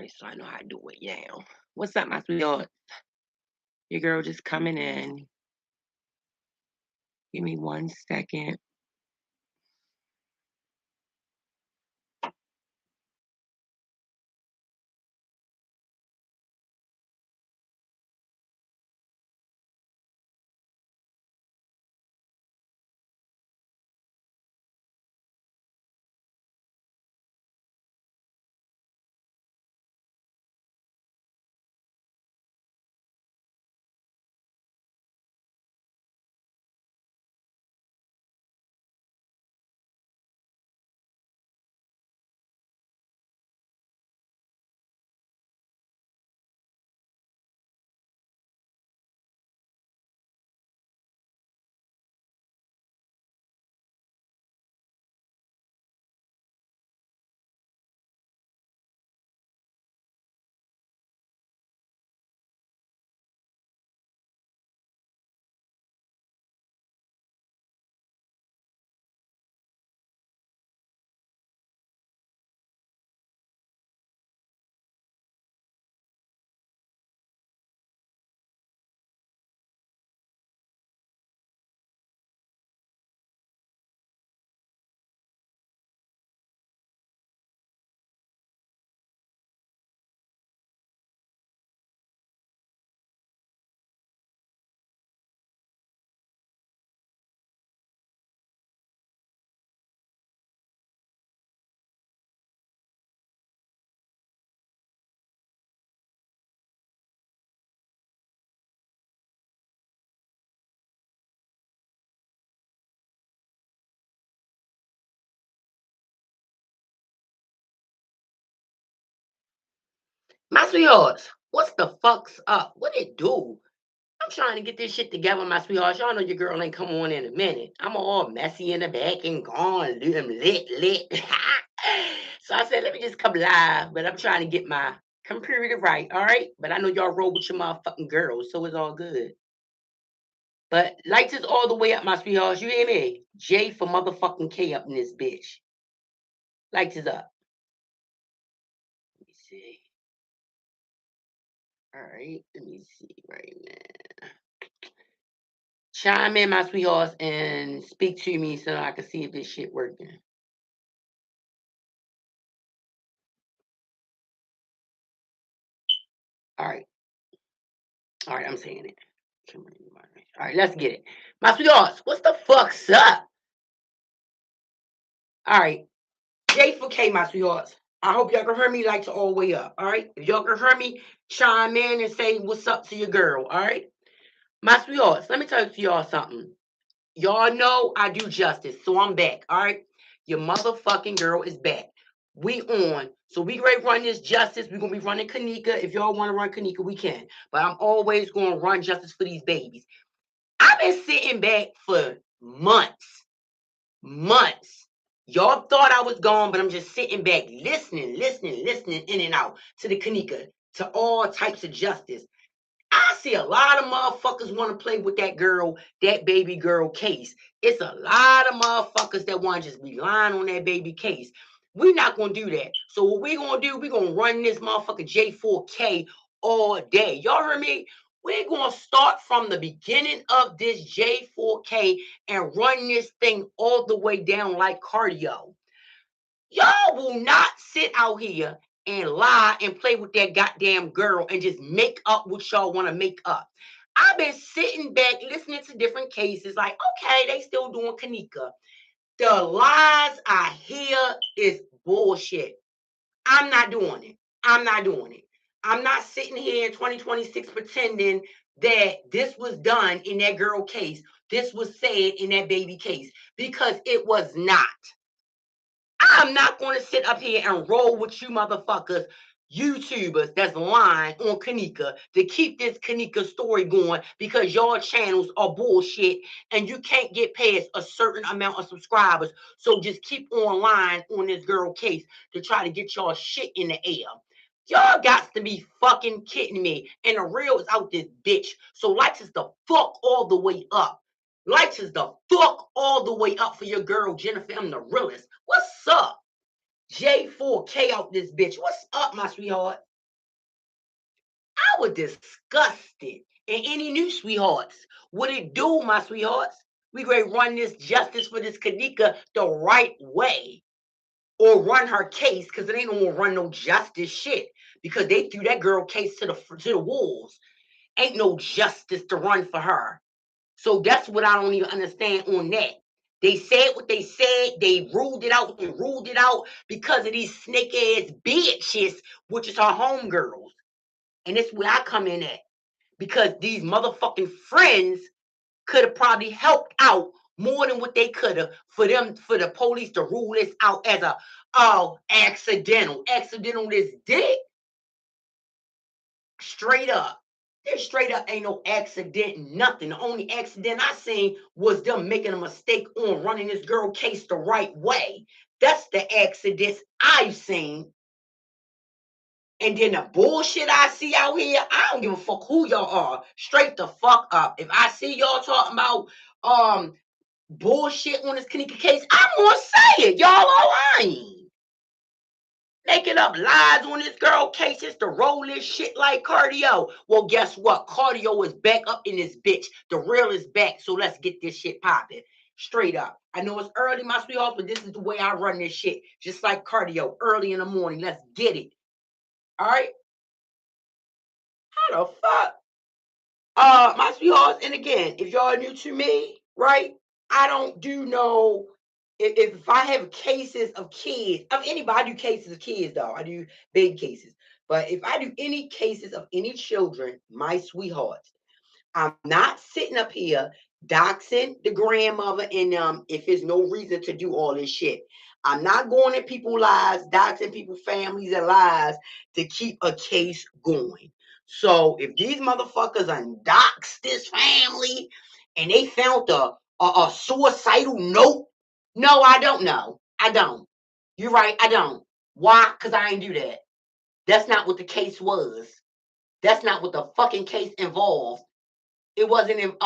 right, so I know how to do it now. What's up, my sweetheart? Your girl just coming in. Give me 1 second. My sweethearts, what's the fuck's up? What it do? I'm trying to get this shit together, my sweethearts. Y'all know your girl ain't come on in a minute. I'm all messy in the back and gone, lit. So I said, let me just come live, but I'm trying to get my computer right, all right? But I know y'all roll with your motherfucking girls, so it's all good. But lights is all the way up, my sweethearts. You hear me? J for motherfucking K up in this bitch. Lights is up. Let me see. All right, let me see right now. Chime in, my sweethearts, and speak to me so I can see if this shit working. All right. All right, I'm saying it. All right, let's get it. My sweethearts, what's the fuck's up? All right. J for K, my sweethearts. I hope y'all can hear me like all the way up. All right. If y'all can hear me, chime in and say what's up to your girl. All right. My sweethearts, let me tell y'all something. Y'all know I do justice, so I'm back. All right. Your motherfucking girl is back. We on. So we ready to run this justice. We're gonna be running Kenneka. If y'all want to run Kenneka, we can. But I'm always gonna run justice for these babies. I've been sitting back for months. Y'all thought I was gone, but I'm just sitting back, listening, in and out to the Kenneka, to all types of justice. I see a lot of motherfuckers want to play with that girl, that baby girl case. It's a lot of motherfuckers that want to just be lying on that baby case. We're not going to do that. So what we're going to do, we're going to run this motherfucker J4K all day. Y'all heard me? We're going to start from the beginning of this J4K and run this thing all the way down like cardio. Y'all will not sit out here and lie and play with that goddamn girl and just make up what y'all want to make up. I've been sitting back listening to different cases, like, okay, they still doing Kenneka. The lies I hear is bullshit. I'm not doing it. I'm not doing it. I'm not sitting here in 2026 pretending that this was done in that girl case. This was said in that baby case because it was not. I'm not going to sit up here and roll with you motherfuckers, YouTubers that's lying on Kenneka to keep this Kenneka story going because your channels are bullshit and you can't get past a certain amount of subscribers. So just keep online on this girl case to try to get y'all shit in the air. Y'all got to be fucking kidding me. And the real is out this bitch. So lights is the fuck all the way up. Lights is the fuck all the way up for your girl, Jennifer. I'm the realest. What's up? J4K out this bitch. What's up, my sweetheart? was disgusted. And any new sweethearts, what it do, my sweethearts? We going to run this justice for this kenneka the right way, or run her case, because it ain't gonna run no justice shit, because they threw that girl case to the wolves. Ain't no justice to run for her. So that's what I don't even understand on that. They said what they said. They ruled it out and ruled it out because of these snake ass bitches, which is her homegirls. And this is where I come in at. Because these motherfucking friends could have probably helped out more than what they could have for the police to rule this out as a accidental this dick. Straight up. There straight up ain't no accident, nothing. The only accident I seen was them making a mistake on running this girl case the right way. That's the accidents I've seen. And then the bullshit I see out here, I don't give a fuck who y'all are. Straight the fuck up. If I see y'all talking about bullshit on this kenneka case, I'm gonna say it. Y'all are lying. Making up lies on this girl case just to roll this shit like cardio. Well, guess what? Cardio is back up in this bitch. The real is back. So let's get this shit popping. Straight up. I know it's early, my sweetheart, but this is the way I run this shit. Just like cardio, early in the morning. Let's get it. All right? How the fuck? My sweethearts, and again, if y'all are new to me, right? I don't do no. If I have cases of kids, of anybody, I do cases of kids, though. I do baby cases. But if I do any cases of any children, my sweethearts, I'm not sitting up here doxing the grandmother and if there's no reason to do all this shit. I'm not going in people's lives, doxing people's families and lives to keep a case going. So if these motherfuckers undox this family and they found a suicidal note, no, I don't know. I don't. You're right, I don't. Why? Because I ain't do that. That's not what the case was. That's not what the fucking case involved. It wasn't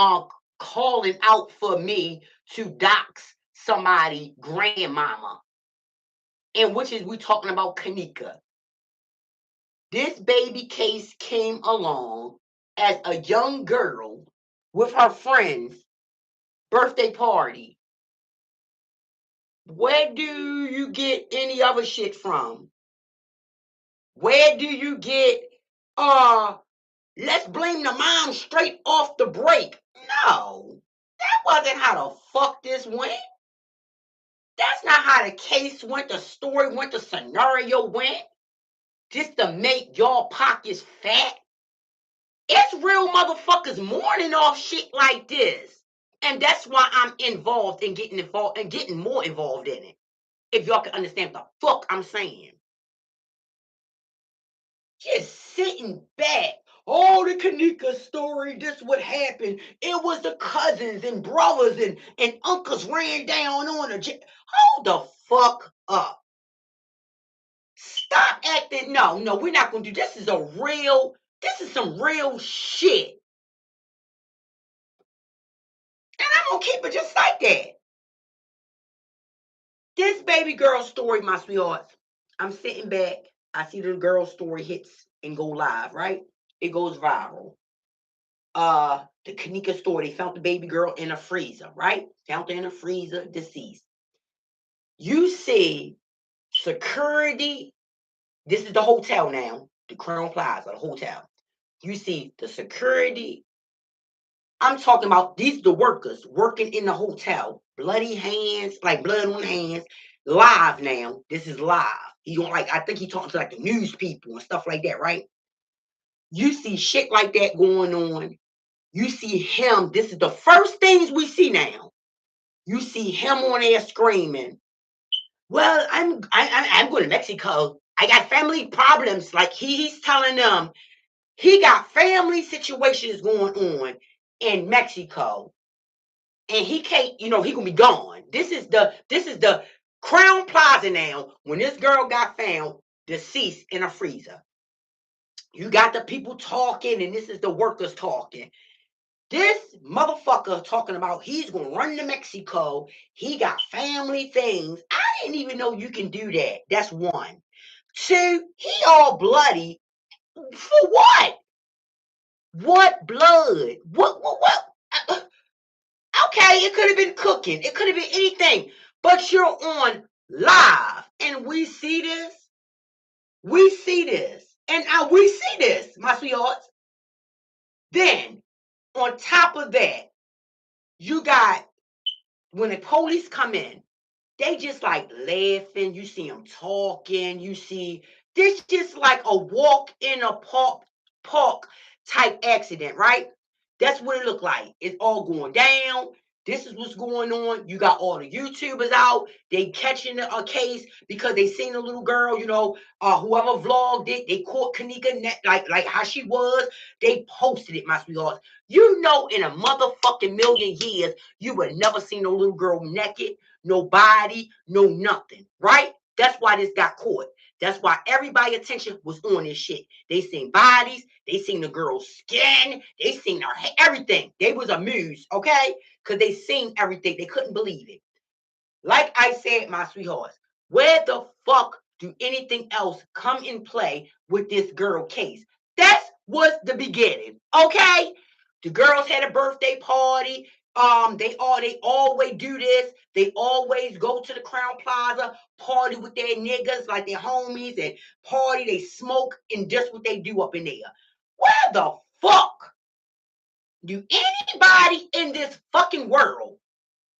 calling out for me to dox somebody grandmama. And which is we talking about kenneka. This baby case came along as a young girl with her friends birthday party. Where do you get any other shit from? Where do you get let's blame the mom straight off the break? No. That wasn't how the fuck this went. That's not how the case went, the story went, the scenario went. Just to make y'all pockets fat. It's real motherfuckers mourning off shit like this. And that's why I'm involved in getting involved and getting more involved in it. If y'all can understand what the fuck I'm saying. Just sitting back. Oh, the kenneka story, this what happened. It was the cousins and brothers and uncles ran down on her. Hold the fuck up. Stop acting. No, we're not gonna do this. This is some real shit. And I'm gonna keep it just like that. This baby girl story, my sweethearts. I'm sitting back. I see the girl story hits and go live, right? It goes viral. The kenneka story, they found the baby girl in a freezer, right? Found her in a freezer, deceased. You see security. This is the hotel now, the Crown Plaza, the hotel. You see the security. I'm talking about the workers working in the hotel. Bloody hands, like blood on hands. Live now. This is live. He don't I think he talking to like the news people and stuff like that, right? You see shit like that going on. You see him. This is the first things we see now. You see him on there screaming. Well, I'm going to Mexico. I got family problems. Like he's telling them he got family situations going on in Mexico. And he can't, he gonna be gone. This is the Crown Plaza now. When this girl got found deceased in a freezer, you got the people talking, and this is the workers talking. This motherfucker talking about he's gonna run to Mexico. He got family things. I didn't even know you can do that. That's one. Two, he all bloody. For what? What blood? What? Uh, Okay, it could have been cooking. It could have been anything. But you're on live and we see this. We see this. And we see this, my sweethearts. Then, on top of that, you got when the police come in, they just like laughing. You see them talking. You see this just like a walk in a park type accident, right? That's what it looked like. It's all going down. This is what's going on. You got all the YouTubers out. They catching a case because they seen a little girl. Whoever vlogged it, they caught Kenneka like how she was. They posted it, my sweethearts. In a motherfucking million years, you would never seen no little girl naked, no body, no nothing, right? That's why this got caught. That's why everybody's attention was on this shit. They seen bodies, they seen the girl's skin, they seen her hair, everything. They was amused, okay? Because they seen everything. They couldn't believe it. Like I said, my sweethearts, where the fuck do anything else come in play with this girl case? That was the beginning, okay? The girls had a birthday party. They always do this. They always go to the Crown Plaza, party with their niggas like their homies, and party. They smoke, and just what they do up in there. Where the fuck do anybody in this fucking world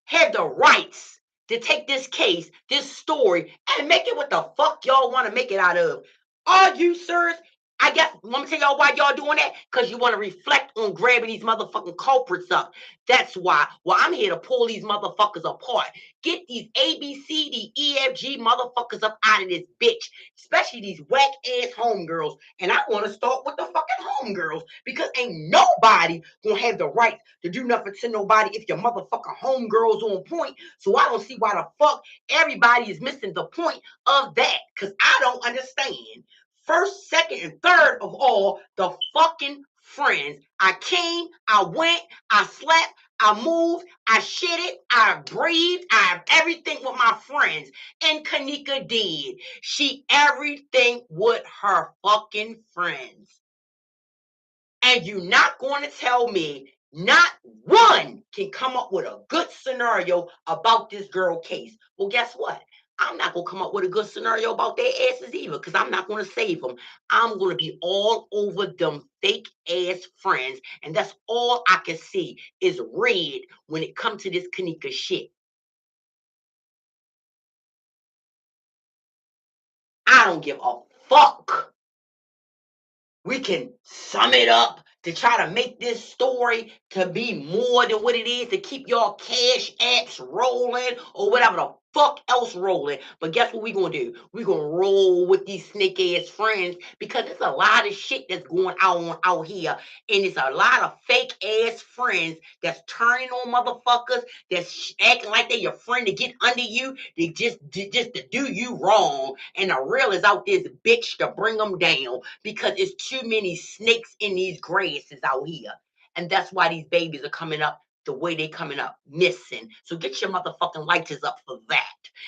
have the rights to take this case, this story, and make it what the fuck y'all want to make it out of? Are you serious? I guess, let me tell y'all why y'all doing that. Because you want to reflect on grabbing these motherfucking culprits up. That's why. Well, I'm here to pull these motherfuckers apart. Get these A, B, C, D, E, F, G motherfuckers up out of this bitch. Especially these whack ass homegirls. And I want to start with the fucking homegirls. Because ain't nobody gonna have the right to do nothing to nobody if your motherfucking homegirls on point. So I don't see why the fuck everybody is missing the point of that. Because I don't understand. First, second, and third of all, the fucking friends. I came, I went, I slept, I moved, I shitted, I breathed, I have everything with my friends. And Kenneka did. She everything with her fucking friends. And you're not going to tell me not one can come up with a good scenario about this girl case. Well, guess what? I'm not going to come up with a good scenario about their asses either because I'm not going to save them. I'm going to be all over them fake ass friends. And that's all I can see is red when it comes to this Kenneka shit. I don't give a fuck. We can sum it up to try to make this story to be more than what it is, to keep y'all cash apps rolling or whatever the fuck else rolling. But guess what we gonna do? We gonna roll with these snake ass friends because there's a lot of shit that's going on out here, and it's a lot of fake ass friends that's turning on motherfuckers, that's acting like they your friend to get under you, they just to do you wrong, and the real is out there, the bitch, to bring them down because it's too many snakes in these grasses out here. And that's why these babies are coming up the way they coming up, missing. So get your motherfucking lighters up for that.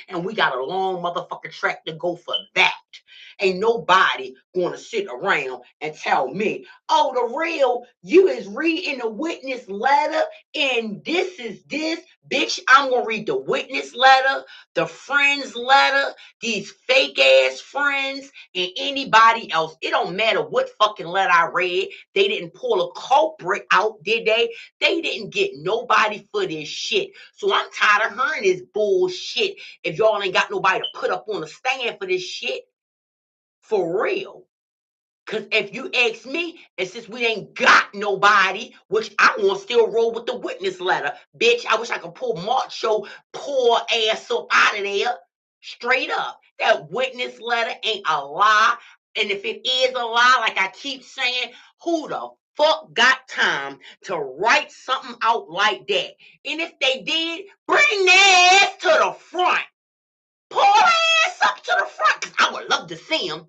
And we got a long motherfucking track to go for that. Ain't nobody gonna sit around and tell me, oh, the real, you is reading the witness letter and this is this. Bitch, I'm gonna read the witness letter, the friends letter, these fake ass friends, and anybody else. It don't matter what fucking letter I read. They didn't pull a culprit out, did they? They didn't get nobody for this shit. So I'm tired of hearing this bullshit. If y'all ain't got nobody to put up on the stand for this shit, for real. Because if you ask me, and since we ain't got nobody, which I want to still roll with the witness letter, bitch, I wish I could pull Marcho poor ass up out of there. Straight up. That witness letter ain't a lie. And if it is a lie, like I keep saying, who the fuck got time to write something out like that? And if they did, bring their ass to the front. Pull their ass up to the front, because I would love to see them.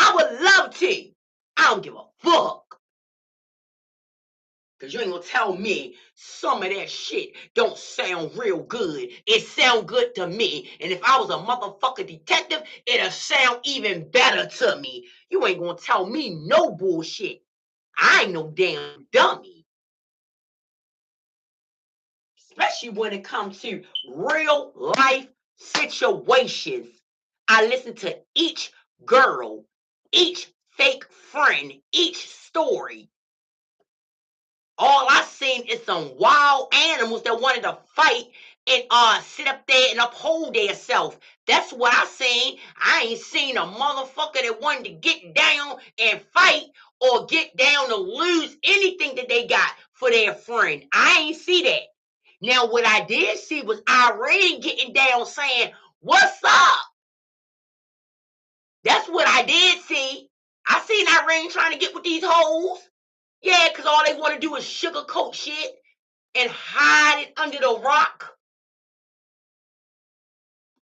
I would love to. I don't give a fuck. Because you ain't going to tell me some of that shit don't sound real good. It sound good to me. And if I was a motherfucking detective, it'll sound even better to me. You ain't going to tell me no bullshit. I ain't no damn dummy. Especially when it comes to real life situations. I listen to each girl, each fake friend, each story. All I seen is some wild animals that wanted to fight and sit up there and uphold themselves. That's what I seen. I ain't seen a motherfucker that wanted to get down and fight or get down to lose anything that they got for their friend. I ain't see that. Now, what I did see was Irene getting down saying, "What's up?" That's what I did see. I seen Irene trying to get with these hoes. Yeah, because all they want to do is sugarcoat shit and hide it under the rock.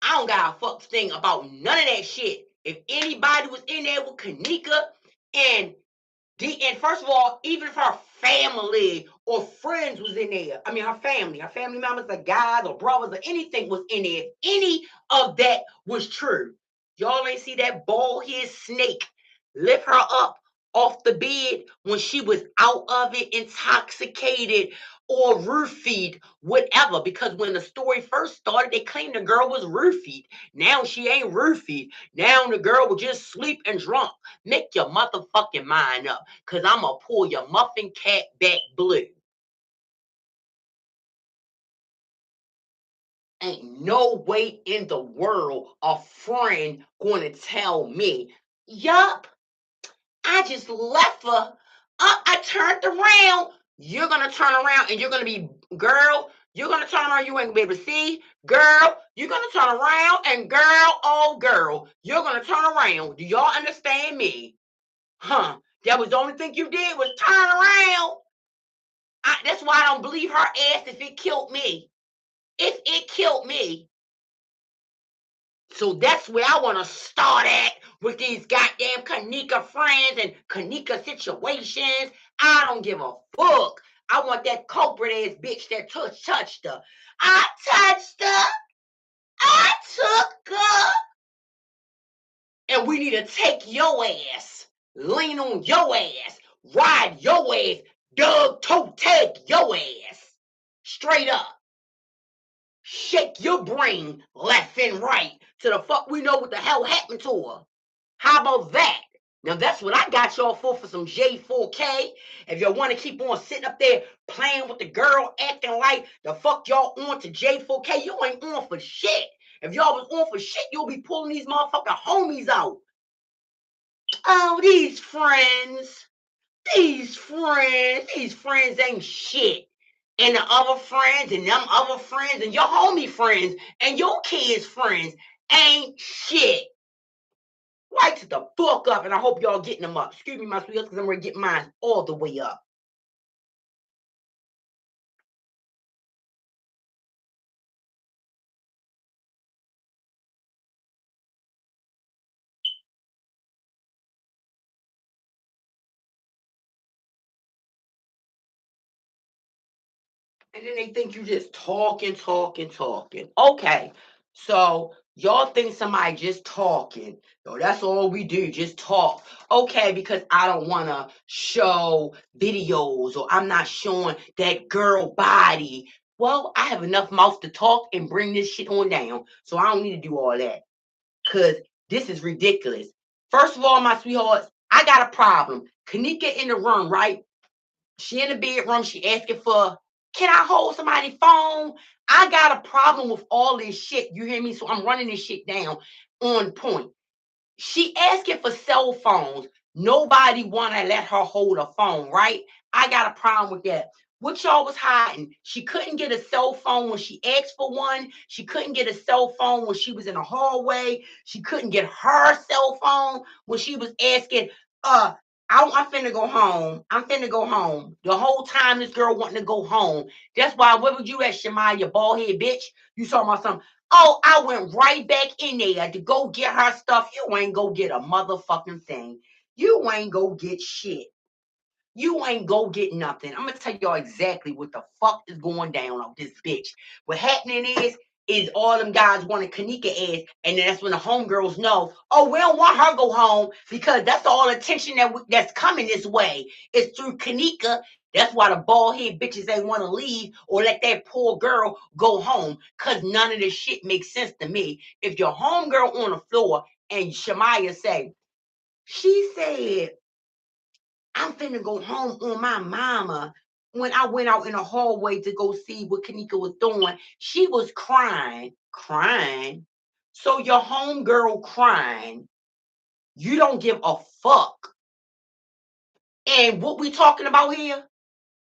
I don't got a fuck thing about none of that shit. If anybody was in there with Kenneka and and first of all, even if her family or friends was in there, I mean her family members, the guys or brothers or anything was in there, if any of that was true, y'all ain't see that bald head snake lift her up off the bed when she was out of it, intoxicated or roofied, whatever. Because when the story first started, they claimed the girl was roofied. Now she ain't roofied. Now the girl was just sleep and drunk. Make your motherfucking mind up, because I'm going to pull your muffin cap back blue. Ain't no way in the world a friend going to tell me, yup, I just left her. I turned around. You're going to turn around and you're going to be, girl, you're going to turn around. You ain't going to be able to see. Girl, you're going to turn around. And girl, oh girl, you're going to turn around. Do y'all understand me? Huh? That was the only thing you did was turn around. That's why I don't believe her ass if it killed me. If it killed me. So that's where I want to start at with these goddamn Kenneka friends and Kenneka situations. I don't give a fuck. I want that culprit ass bitch that touched her. I touched her. I took her. And we need to take your ass, lean on your ass, ride your ass, dug toe tag your ass. Straight up. Shake your brain left and right to the fuck we know what the hell happened to her. How about that? Now that's what I got y'all for some J4K. If y'all want to keep on sitting up there playing with the girl, acting like the fuck y'all on to J4K, you ain't on for shit. If y'all was on for shit, you'll be pulling these motherfucking homies out. Oh, these friends ain't shit. And the other friends and them other friends and your homie friends and your kids' friends ain't shit. Lights the fuck up, and I hope y'all getting them up. Excuse me, my sweethearts, because I'm ready to get mine all the way up. And then they think you just talking. Okay, so y'all think somebody just talking. Yo, that's all we do, just talk. Okay, because I don't want to show videos or I'm not showing that girl body. Well, I have enough mouth to talk and bring this shit on down. So I don't need to do all that. Because this is ridiculous. First of all, my sweethearts, I got a problem. Kenneka in the room, right? She in the bedroom. She asking for, can I hold somebody's phone? I got a problem with all this shit. You hear me? So I'm running this shit down on point. She asking for cell phones. Nobody want to let her hold a phone, right? I got a problem with that. What y'all was hiding? She couldn't get a cell phone when she asked for one. She couldn't get a cell phone when she was in the hallway. She couldn't get her cell phone when she was asking, I'm finna go home. I'm finna go home. The whole time this girl wanting to go home. That's why, where was you at, Shemaya, you bald head bitch? You saw my son. Oh, I went right back in there to go get her stuff. You ain't go get a motherfucking thing. You ain't go get shit. You ain't go get nothing. I'm gonna tell y'all exactly what the fuck is going down on this bitch. What happening is is all them guys wanting Kenneka ass, and then that's when the homegirls know, oh, we don't want her to go home because that's all attention that's coming this way. It's through Kenneka. That's why the bald head bitches ain't want to leave or let that poor girl go home, because none of this shit makes sense to me. If your homegirl on the floor and Shamaya say, she said, I'm finna go home on my mama. When I went out in the hallway to go see what Kenneka was doing, she was crying. So your homegirl crying, you don't give a fuck. And what we talking about here?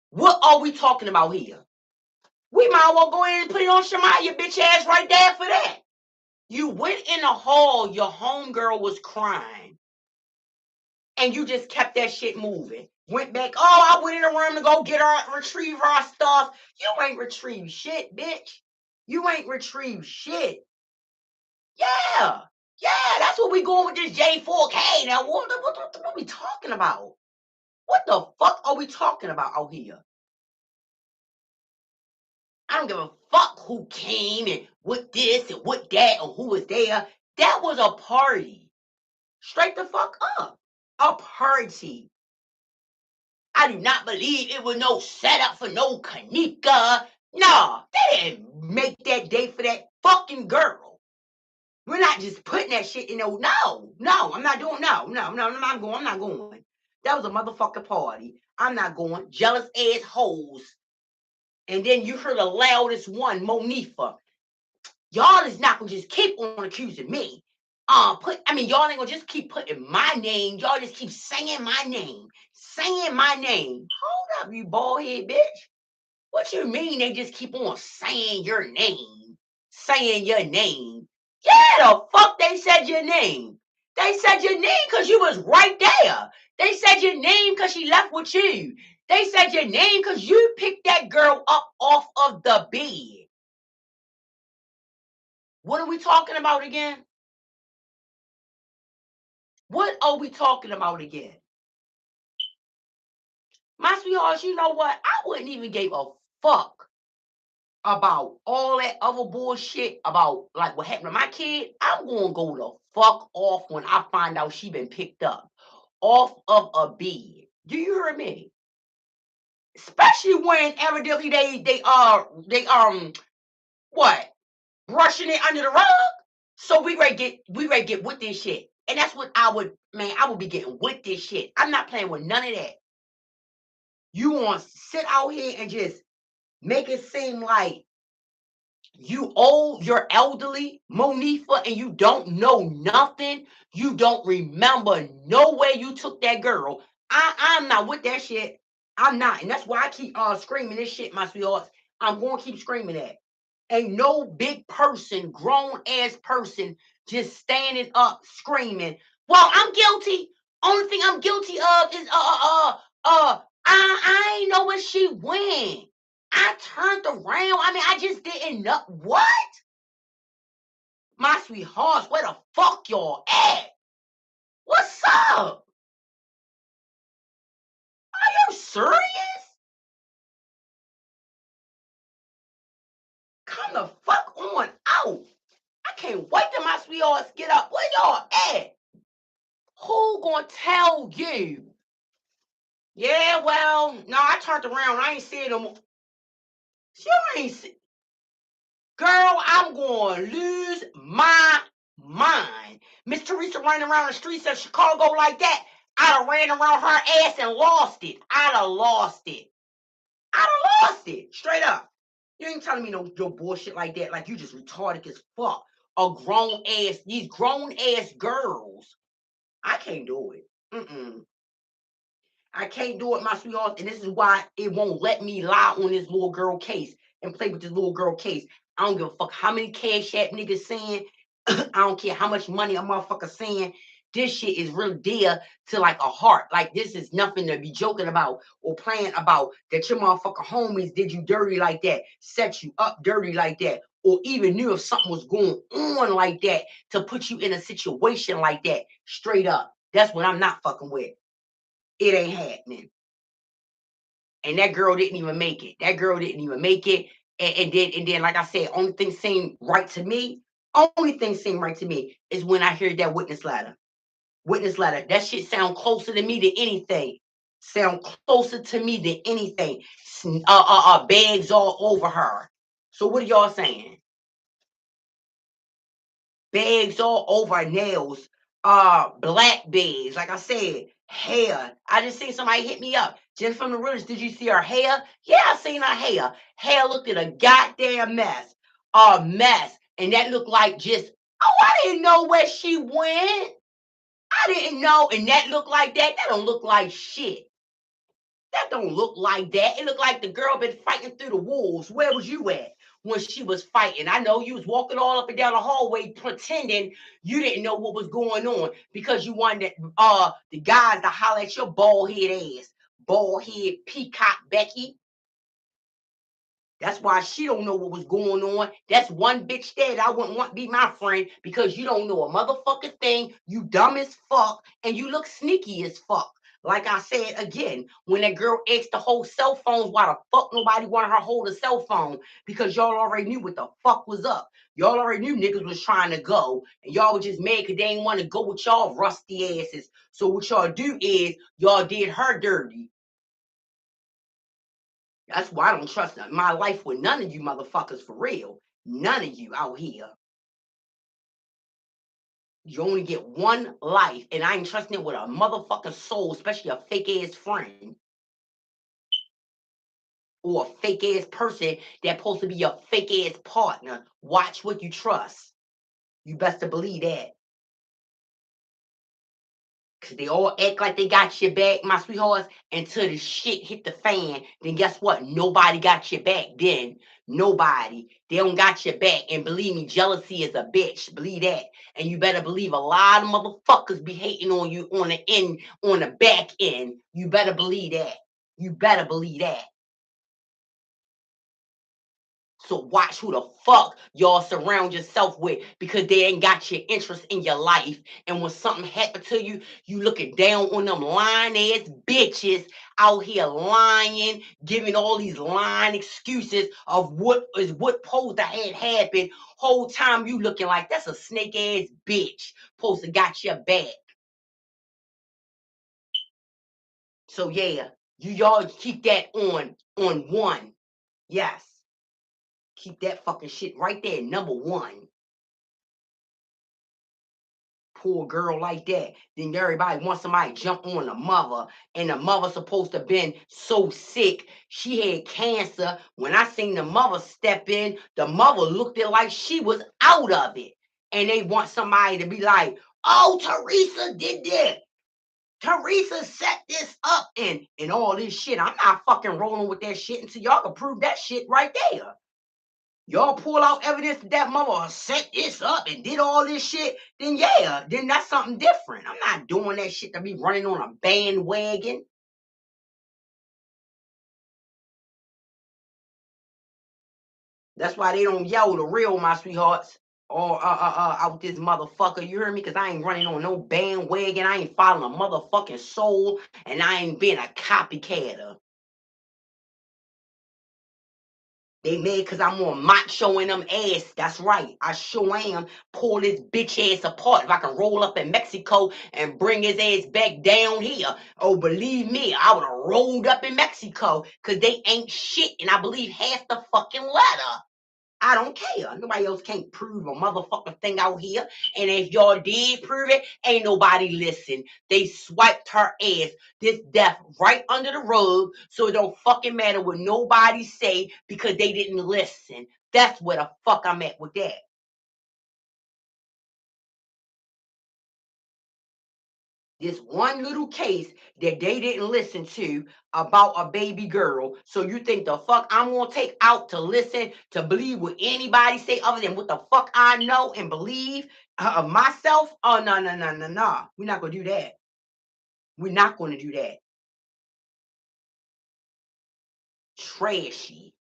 What are we talking about here? We might as well go in and put it on Shamaya, bitch ass, right there for that. You went in the hall, your homegirl was crying, and you just kept that shit moving. Went back, oh, I went in the room to go get her, retrieve her stuff. You ain't retrieved shit, bitch. You ain't retrieved shit. Yeah, that's what we going with this J4K. Now, what are we talking about? What the fuck are we talking about out here? I don't give a fuck who came and what this and what that or who was there. That was a party. Straight the fuck up. A party. I do not believe it was no setup for no Kenneka. Nah, they didn't make that day for that fucking girl. We're not just putting that shit in no, I'm not doing, I'm not going. That was a motherfucking party. I'm not going. Jealous ass hoes. And then you heard the loudest one, Monifa. Y'all is not gonna just keep on accusing me. Y'all ain't gonna just keep putting my name. Y'all just keep saying my name. Hold up, you bald head bitch. What you mean they just keep on saying your name? Yeah, the fuck they said your name. They said your name because you was right there. They said your name because she left with you. They said your name because you picked that girl up off of the bed. What are we talking about again? What are we talking about again? My sweethearts, you know what? I wouldn't even give a fuck about all that other bullshit about like what happened to my kid. I'm gonna go the fuck off when I find out she been picked up off of a bed. Do you hear me? Especially when evidently they what, brushing it under the rug. So we ready get with this shit. And that's what I would be getting with this shit. I'm not playing with none of that. You want to sit out here and just make it seem like you old, you're elderly, Monifa, and you don't know nothing. You don't remember no way you took that girl. I'm not with that shit. I'm not. And that's why I keep screaming this shit, my sweethearts. I'm going to keep screaming that. Ain't no big person, grown ass person, just standing up screaming, well, I'm guilty. Only thing I'm guilty of is I ain't know where she went. I turned around. I just didn't know. What? My sweethearts, where the fuck y'all at? What's up? Are you serious? Come the fuck on out. I can't wait till my sweethearts get up. Where y'all at? Who gonna tell you? Yeah, well, no, I turned around. I ain't see it no more. You ain't see. Girl, I'm going to lose my mind. Miss Teresa running around the streets of Chicago like that, I'd have ran around her ass and lost it. I'd have lost it. Straight up. You ain't telling me no bullshit like that. Like you just retarded as fuck. These grown ass girls. I can't do it. I can't do it, my sweetheart. And this is why it won't let me lie on this little girl case and play with this little girl case. I don't give a fuck how many cash app niggas saying. I don't care how much money a motherfucker saying. This shit is real dear to like a heart. Like this is nothing to be joking about or playing about. That your motherfucker homies did you dirty like that, set you up dirty like that, or even knew if something was going on like that to put you in a situation like that. Straight up. That's what I'm not fucking with. It ain't happening. And that girl didn't even make it. And then, like I said, only thing seemed right to me. Only thing seemed right to me is when I hear that witness letter. Witness letter. That shit sound closer to me than anything. Sound closer to me than anything. Bags all over her. So what are y'all saying? Bags all over nails, black bags. Like I said, hair. I just seen somebody hit me up. Jen from the Roots, did you see her hair? Yeah, I seen her hair. Hair looked at a goddamn mess. A mess. And that looked like just, oh, I didn't know where she went. I didn't know. And that looked like that. That don't look like shit. That don't look like that. It looked like the girl been fighting through the wolves. Where was you at when she was fighting? I know you was walking all up and down the hallway pretending you didn't know what was going on because you wanted the guys to holler at your bald head ass. Bald head peacock Becky. That's why she don't know what was going on. That's one bitch there that I wouldn't want to be my friend because you don't know a motherfucking thing. You dumb as fuck and you look sneaky as fuck. Like I said again, when that girl asked to hold cell phones, why the fuck nobody wanted her to hold a cell phone? Because y'all already knew what the fuck was up. Y'all already knew niggas was trying to go, and y'all were just mad because they didn't want to go with y'all rusty asses. So what y'all do is y'all did her dirty. That's why I don't trust my life with none of you motherfuckers for real. None of you out here. You only get one life, and I ain't trusting it with a motherfucking soul, especially a fake ass friend or a fake ass person that's supposed to be your fake ass partner. Watch what you trust. You best to believe that. Cause they all act like they got your back, my sweethearts, until the shit hit the fan. Then guess what? Nobody got your back then. Nobody. They don't got your back. And believe me, jealousy is a bitch. Believe that. And you better believe a lot of motherfuckers be hating on you on the end, on the back end. You better believe that. You better believe that. So watch who the fuck y'all surround yourself with because they ain't got your interest in your life. And when something happened to you, you looking down on them lying ass bitches out here lying, giving all these lying excuses of what is what supposed to had happened. Whole time you looking like that's a snake ass bitch supposed to got your back. So yeah, y'all keep that on one. Yes. Keep that fucking shit right there, number one. Poor girl like that. Then everybody wants somebody to jump on the mother, and the mother supposed to have been so sick. She had cancer. When I seen the mother step in, the mother looked it like she was out of it. And they want somebody to be like, oh, Teresa did that. Teresa set this up and all this shit. I'm not fucking rolling with that shit until y'all can prove that shit right there. Y'all pull out evidence that that mother set this up and did all this shit, then yeah, then that's something different. I'm not doing that shit to be running on a bandwagon. That's why they don't yell the real, my sweethearts. Or out this motherfucker. You hear me? Cause I ain't running on no bandwagon. I ain't following a motherfucking soul, and I ain't being a copycatter. They mad because I'm on macho in them ass. That's right. I sure am. Pull this bitch ass apart. If I can roll up in Mexico and bring his ass back down here. Oh, believe me, I would have rolled up in Mexico because they ain't shit. And I believe half the fucking letter. I don't care. Nobody else can't prove a motherfucking thing out here. And if y'all did prove it, ain't nobody listen. They swiped her ass, this death right under the rug, so it don't fucking matter what nobody say because they didn't listen. That's where the fuck I'm at with that. This one little case that they didn't listen to about a baby girl. So you think the fuck I'm gonna take out to listen to believe what anybody say other than what the fuck I know and believe of myself? Oh no no no no no. We're not gonna do that. We're not gonna do that. Trashy.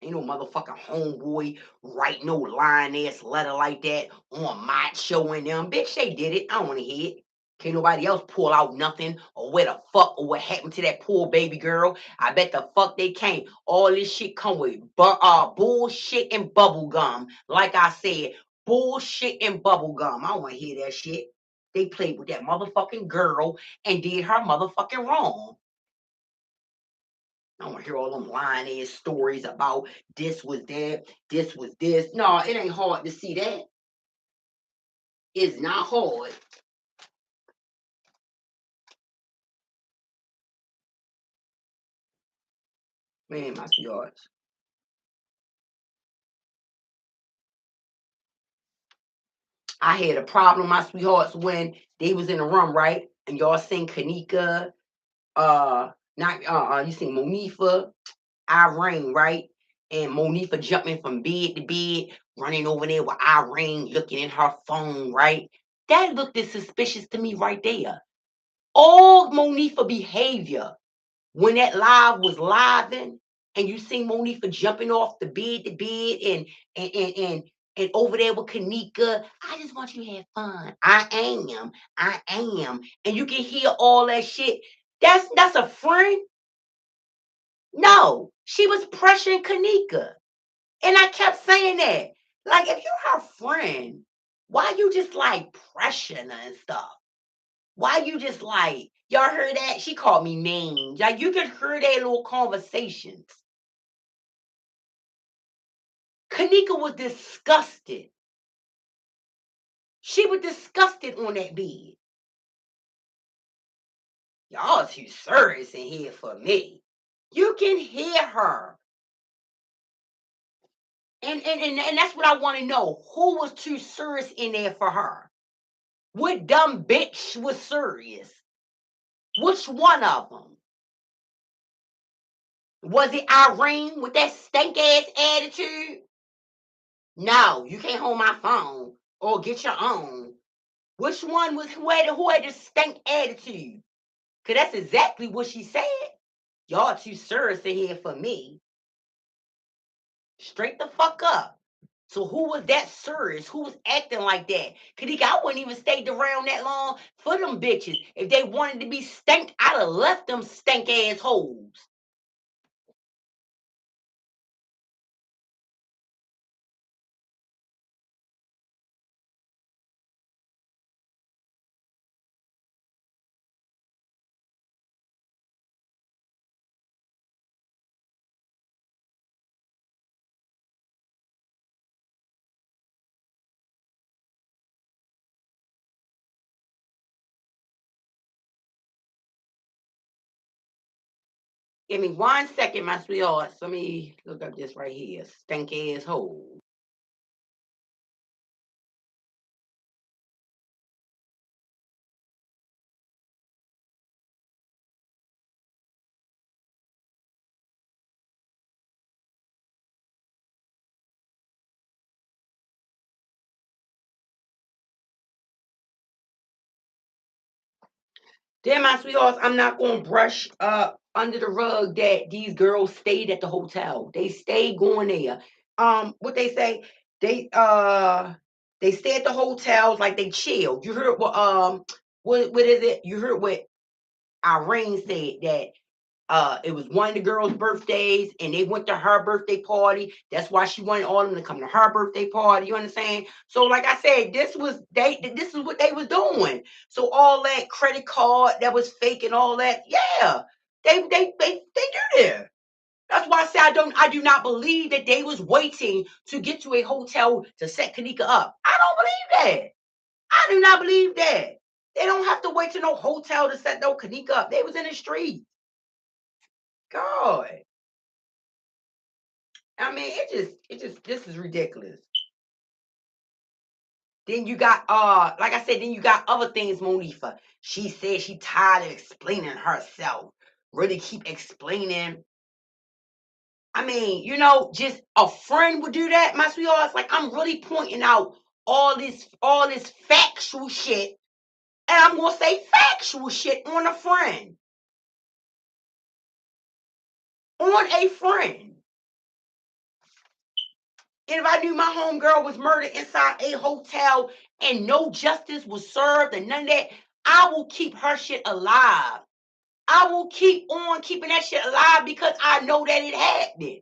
Ain't no motherfucking homeboy write no lying ass letter like that on my show and them. Bitch, they did it. I don't wanna hear it. Can't nobody else pull out nothing or where the fuck or what happened to that poor baby girl. I bet the fuck they can't. All this shit come with bullshit and bubble gum. Like I said, bullshit and bubble gum. I don't want to hear that shit. They played with that motherfucking girl and did her motherfucking wrong. I don't want to hear all them lying ass stories about this was that, this was this. No, it ain't hard to see that. It's not hard. Man, my sweethearts. I had a problem, my sweethearts, when they was in the room, right? And y'all sing Kenneka, not you sing Monifa, Irene, right? And Monifa jumping from bed to bed, running over there with Irene, looking at her phone, right? That looked as suspicious to me right there. All Monifa behavior when that live was living and you see Monifa jumping off the bed to bed and and and, and over there with Kenneka, I just want you to have fun. I am. And you can hear all that shit. That's a friend? No, she was pressuring Kenneka. And I kept saying that. Like, if you're her friend, why you just like pressuring her and stuff? Why you just like, y'all heard that? She called me names. Like, you could hear their little conversations. Kenneka was disgusted. She was disgusted on that bed. Y'all too serious in here for me. You can hear her. And that's what I want to know. Who was too serious in there for her? What dumb bitch was serious? Which one of them? Was it Irene with that stank ass attitude? No, you can't hold my phone or get your own. Which one was who had the stank attitude? Cause that's exactly what she said. Y'all too serious in here for me. Straight the fuck up. So who was that serious? Who was acting like that? Kenneka, I wouldn't even stayed around that long for them bitches. If they wanted to be stank, I'd have left them stank ass hoes. Give me 1 second, my sweethearts. Let me look up this right here. Stank ass hole. Then, my sweethearts, I'm not going to brush under the rug that these girls stayed at the hotel. They stayed going there. What they say? They they stay at the hotels like they chill. You heard what is it? You heard what Irene said that it was one of the girls' birthdays, and they went to her birthday party. That's why she wanted all of them to come to her birthday party. You understand? So, like I said, this is what they was doing. So all that credit card that was fake and all that, yeah, they do there. That's why I say I do not believe that they was waiting to get to a hotel to set Kenneka up. I don't believe that. I do not believe that. They don't have to wait to no hotel to set no Kenneka up. They was in the street. God. I mean, it just this is ridiculous. Then you got like I said, then you got other things, Monifa. She said she tired of explaining herself. Really keep explaining. I mean, just a friend would do that, my sweethearts. Like, I'm really pointing out all this factual shit, and I'm gonna say factual shit on a friend. On a friend. And if I knew my homegirl was murdered inside a hotel and no justice was served and none of that, I will keep her shit alive. I will keep on keeping that shit alive because I know that it happened.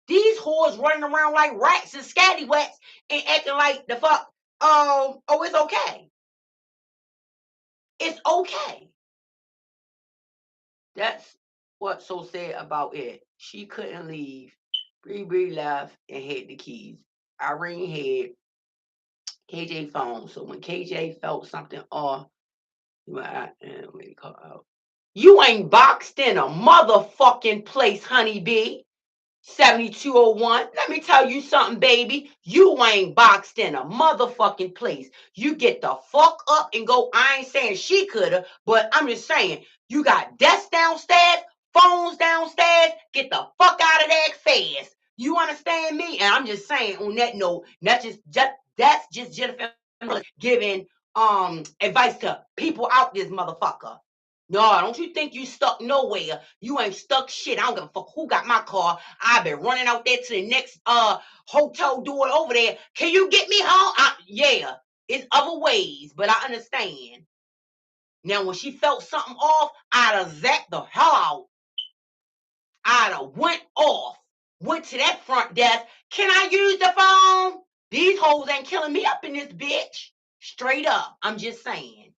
These whores running around like rats and scallywats and acting like the fuck, oh, it's okay. It's okay. That's what's so sad about it. She couldn't leave. Bree left and had the keys. Irene had KJ phone. So when KJ felt something off, you ain't boxed in a motherfucking place, honeybee. 7201. Let me tell you something, baby. You ain't boxed in a motherfucking place. You get the fuck up and go. I ain't saying she coulda, but I'm just saying you got desks downstairs, phones downstairs. Get the fuck out of there fast. You understand me? And I'm just saying on that note, that's just Jennifer giving advice to people out this motherfucker. No, don't you think you stuck nowhere? You ain't stuck shit. I don't give a fuck who got my car. I've been running out there to the next hotel door over there. Can you get me home? Yeah, it's other ways, but I understand. Now, when she felt something off, I'd have zapped the hell out. I'd have went off, went to that front desk. Can I use the phone? These hoes ain't killing me up in this bitch. Straight up. I'm just saying.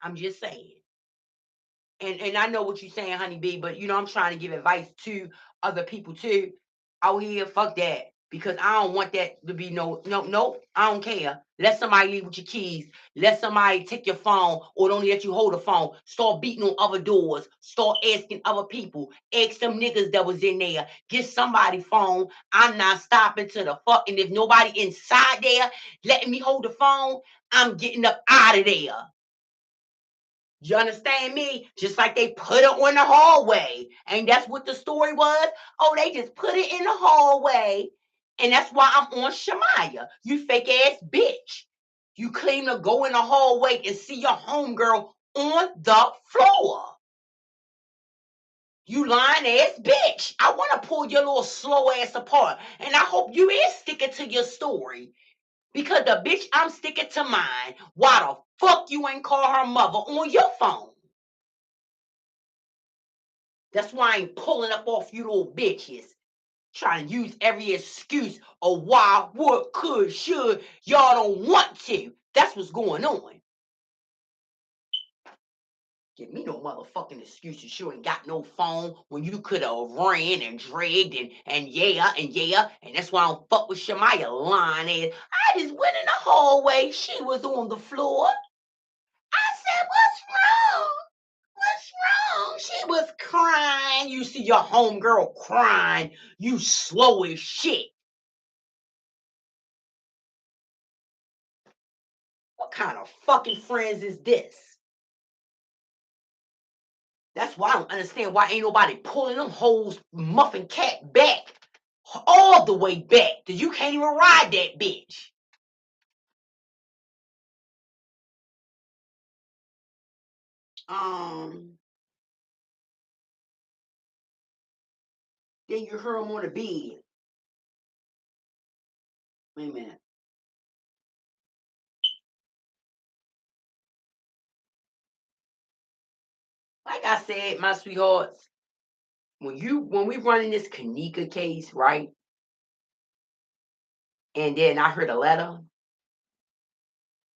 And I know what you're saying, honeybee, but I'm trying to give advice to other people too. Out here, fuck that. Because I don't want that to be no, I don't care. Let somebody leave with your keys. Let somebody take your phone or don't let you hold the phone. Start beating on other doors. Start asking other people. Ask some niggas that was in there. Get somebody phone. I'm not stopping to the fuck. And if nobody inside there letting me hold the phone, I'm getting up out of there. You understand me? Just like they put it on the hallway. And that's what the story was. Oh, they just put it in the hallway. And that's why I'm on Shamaya. You fake ass bitch. You claim to go in the hallway and see your homegirl on the floor. You lying ass bitch. I want to pull your little slow ass apart. And I hope you is sticking to your story. Because the bitch, I'm sticking to mine. Why the fuck you ain't call her mother on your phone? That's why I ain't pulling up off you little bitches. Trying to use every excuse of why, would, could, should. Y'all don't want to. That's what's going on. Give me no motherfucking excuses. You ain't got no phone when you could have ran and dragged and yeah. And that's why I don't fuck with Shamaya lying ass. I just went in the hallway. She was on the floor. I said, what's wrong? What's wrong? She was crying. You see your homegirl crying. You slow as shit. What kind of fucking friends is this? That's why I don't understand why ain't nobody pulling them hoes muffin cat back. All the way back. That you can't even ride that bitch. Then you heard him on the bed. Wait a minute. Like I said, my sweethearts, when we running this kenneka case, right? And then I heard a letter.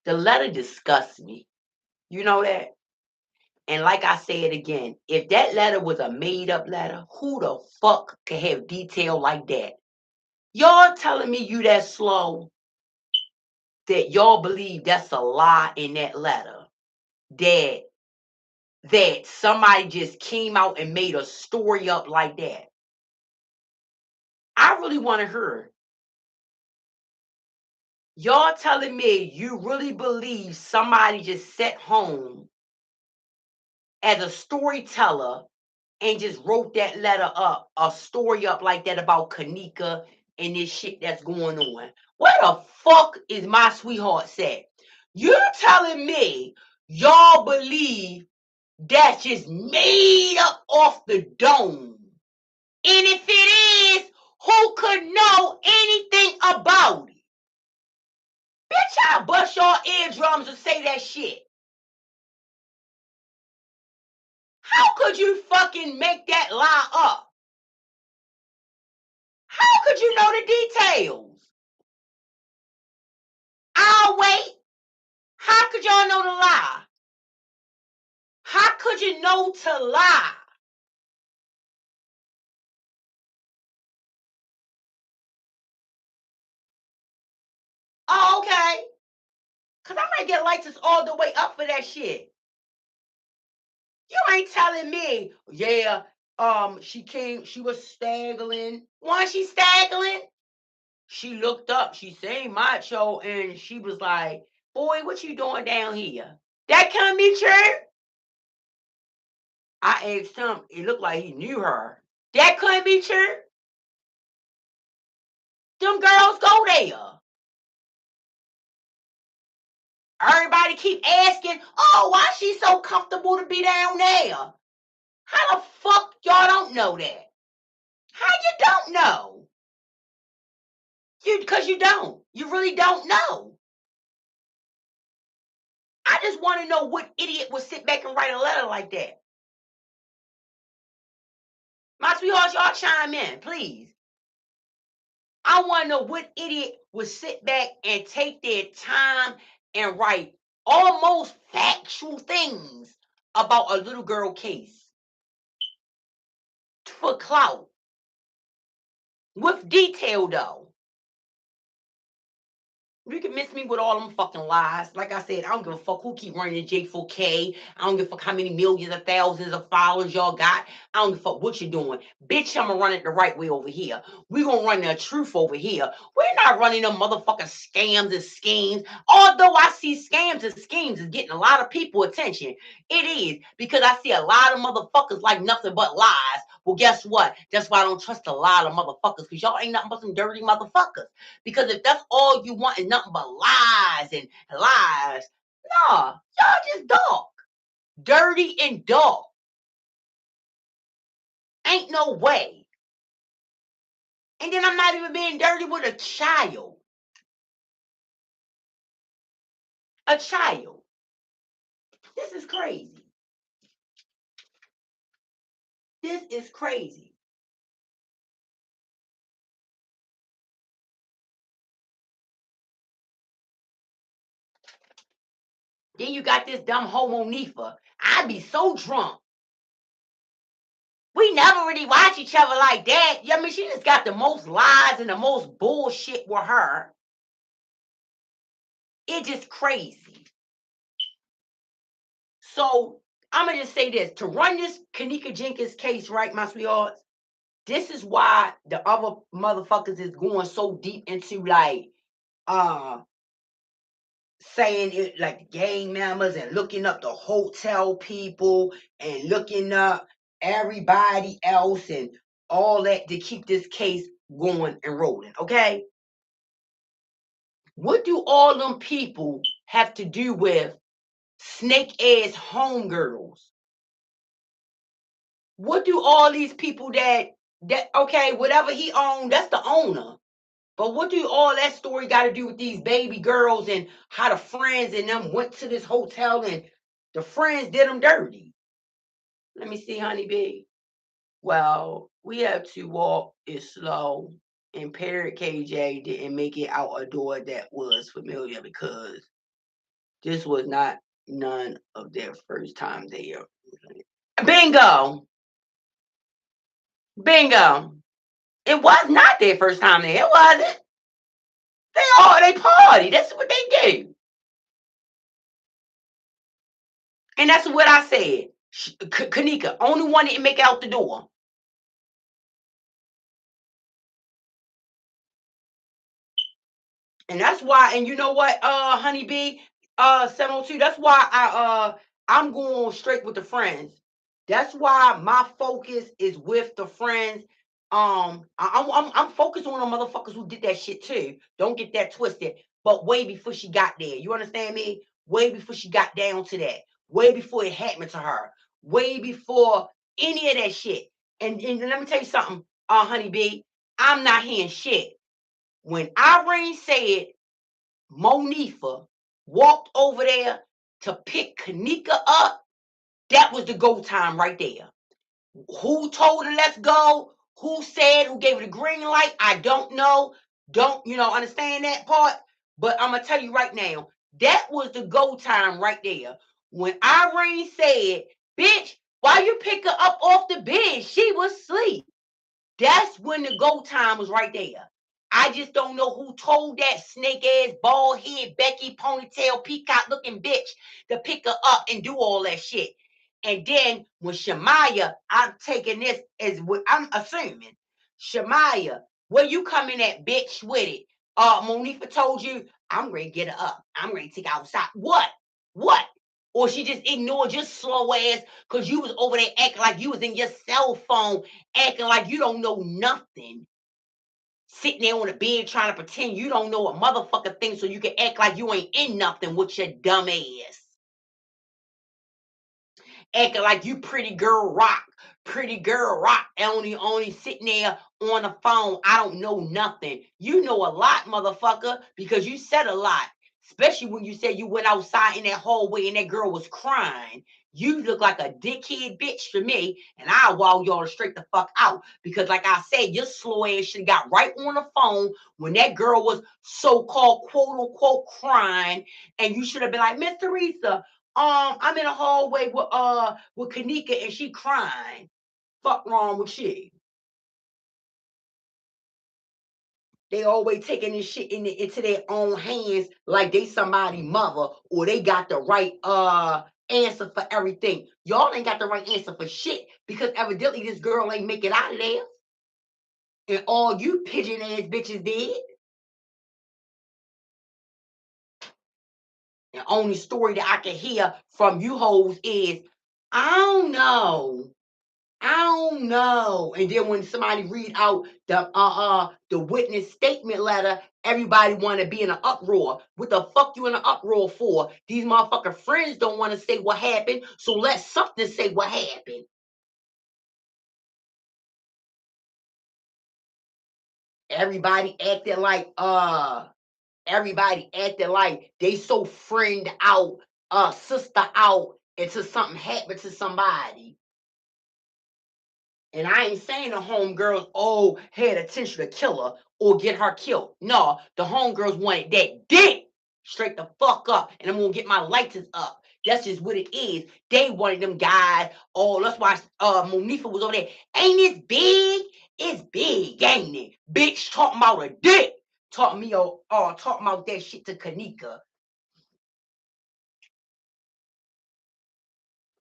The letter disgusts me. You know that? And like I said again, if that letter was a made up letter, who the fuck could have detail like that? Y'all telling me you that slow that y'all believe that's a lie in that letter? That somebody just came out and made a story up like that. I really want to hear. Y'all telling me you really believe somebody just sat home as a storyteller and just wrote that letter up, a story up like that about kenneka and this shit that's going on. Where the fuck is my sweetheart at? You're telling me y'all believe that's just made up off the dome. And if it is, who could know anything about it? Bitch, I'll bust your eardrums and say that shit. How could you fucking make that lie up? How could you know the details? I'll wait. How could y'all know the lie? How could you know to lie? Oh, okay. Because I might get license all the way up for that shit. You ain't telling me, yeah, she was staggering. Why she staggering? She looked up, she seen macho, and she was like, boy, what you doing down here? That can't be true. I asked him, it looked like he knew her. That couldn't be true. Them girls go there. Everybody keep asking, oh, why she so comfortable to be down there? How the fuck y'all don't know that? How you don't know? Because you don't. You really don't know. I just want to know what idiot would sit back and write a letter like that. My sweethearts, y'all chime in, please. I want to know what idiot would sit back and take their time and write almost factual things about a little girl case for clout with detail, though. You can miss me with all them fucking lies. Like I said, I don't give a fuck who keep running J4K. I don't give a fuck how many millions or thousands of followers y'all got. I don't give a fuck what you're doing. Bitch, I'm gonna run it the right way over here. We gonna run the truth over here. We're not running them motherfucking scams and schemes. Although I see scams and schemes is getting a lot of people attention. It is, because I see a lot of motherfuckers like nothing but lies. Well, guess what? That's why I don't trust a lot of motherfuckers, because y'all ain't nothing but some dirty motherfuckers. Because if that's all you want is nothing but lies and lies, nah, y'all just dark. Dirty and dark. Ain't no way. And then I'm not even being dirty with a child. A child. This is crazy. This is crazy. Then you got this dumb homo Nifa. I'd be so drunk. We never really watch each other like that. I mean, she just got the most lies and the most bullshit with her. It's just crazy. So I'm gonna just say this: to run this Kenneka Jenkins case, right, my sweethearts, this is why the other motherfuckers is going so deep into like saying it, like gang members, and looking up the hotel people and looking up everybody else and all that to keep this case going and rolling. Okay, what do all them people have to do with snake ass homegirls? What do all these people that okay, whatever he owned, that's the owner. But what do all that story got to do with these baby girls and how the friends and them went to this hotel and the friends did them dirty? Let me see, honeybee. Well, we have to walk it slow. And Parrot KJ didn't make it out a door that was familiar, because this was not none of their first time there. Bingo. Bingo. It was not their first time there. It wasn't. They party. That's what they do. And that's what I said. Kenneka, only one that didn't make it out the door. And that's why, and you know what, honeybee, 702, that's why I'm going straight with the friends. That's why my focus is with the friends. I'm focused on the motherfuckers who did that shit too. Don't get that twisted. But way before she got there, you understand me? Way before she got down to that. Way before it happened to her. Way before any of that shit. And let me tell you something, honeybee. I'm not hearing shit. When Irene said Monifa walked over there to pick Kenneka up, That was the go time right there. Who told her let's go? Who said, who gave her the green light? I don't know. Don't, understand that part? But I'm going to tell you right now, that was the go time right there. When Irene said, bitch, why you pick her up off the bed? She was asleep. That's when the go time was right there. I just don't know who told that snake ass, bald head, Becky, ponytail, peacock looking bitch to pick her up and do all that shit. And then when Shemaya, I'm taking this as what I'm assuming. Shemaya, where you coming at, bitch, with it? Monifa told you, I'm ready to get her up. I'm ready to take her outside. What? What? Or she just ignored your slow ass because you was over there acting like you was in your cell phone, acting like you don't know nothing. Sitting there on the bed trying to pretend you don't know a motherfucker thing so you can act like you ain't in nothing with your dumb ass. Acting like you pretty girl rock, and only sitting there on the phone. I don't know nothing. You know a lot, motherfucker, because you said a lot. Especially when you said you went outside in that hallway and that girl was crying. You look like a dickhead bitch to me, and I'll walk y'all straight the fuck out. Because, like I said, your slow ass should have got right on the phone when that girl was so-called quote-unquote crying, and you should have been like, Miss Teresa, I'm in a hallway with Kenneka and she crying. Fuck wrong with she? They always taking this shit into their own hands like they somebody mother or they got the right answer for everything. Y'all ain't got the right answer for shit because evidently this girl ain't make it out of there. And all you pigeon ass bitches did. The only story that I can hear from you hoes is, I don't know. I don't know. And then when somebody read out the witness statement letter, everybody want to be in an uproar. What the fuck you in an uproar for? These motherfucking friends don't want to say what happened, so let something say what happened. Everybody acting like they so friend out, sister out until something happened to somebody. And I ain't saying the homegirls, had attention to kill her or get her killed. No, the homegirls wanted that dick straight the fuck up. And I'm going to get my lights up. That's just what it is. They wanted them guys. Oh, that's why Monifa was over there. Ain't it big? It's big, ain't it? Bitch talking about a dick. Talking about that shit to Kenneka.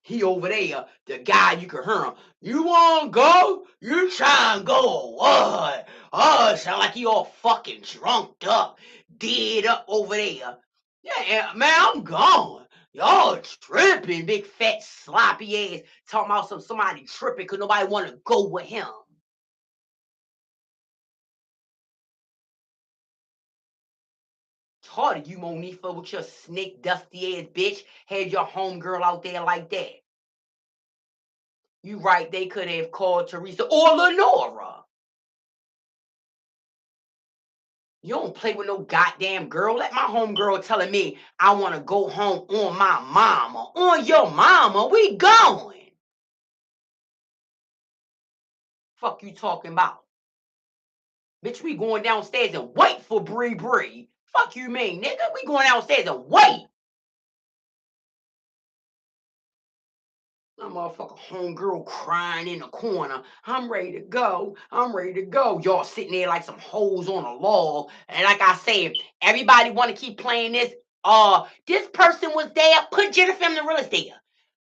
He over there, the guy you can hear him. You want to go? You try and go what? Oh, sound like he all fucking drunked up, dead up over there. Yeah, man, I'm gone. Y'all tripping, big fat sloppy ass. Talking about somebody tripping because nobody want to go with him. Hard of you, Monifa, with your snake dusty ass bitch, had your homegirl out there like that. You right, they could have called Teresa or Lenora. You don't play with no goddamn girl. Let my homegirl telling me I want to go home on my mama. On your mama, we going. Fuck you talking about? Bitch, we going downstairs and wait for Bree Bree. Fuck you mean, nigga? We going downstairs and wait. My motherfucker homegirl crying in the corner. I'm ready to go. I'm ready to go. Y'all sitting there like some hoes on a log. And like I said, everybody want to keep playing this. This person was there. Put Jennifer in the realist there.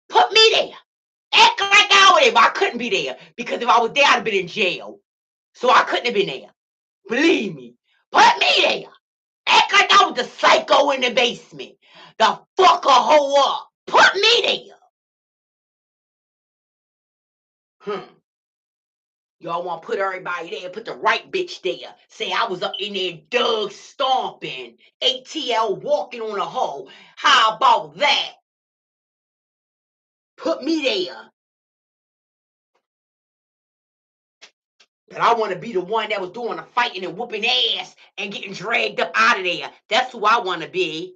Put me there. Act like I was there, but I couldn't be there. Because if I was there, I'd have been in jail. So I couldn't have been there. Believe me. Put me there. Act like I was the psycho in the basement. The fuck a hoe up. Put me there. Y'all want to put everybody there, put the right bitch there. Say I was up in there, Doug stomping, ATL walking on a hole. How about that? Put me there. But I want to be the one that was doing the fighting and whooping ass and getting dragged up out of there. That's who I want to be.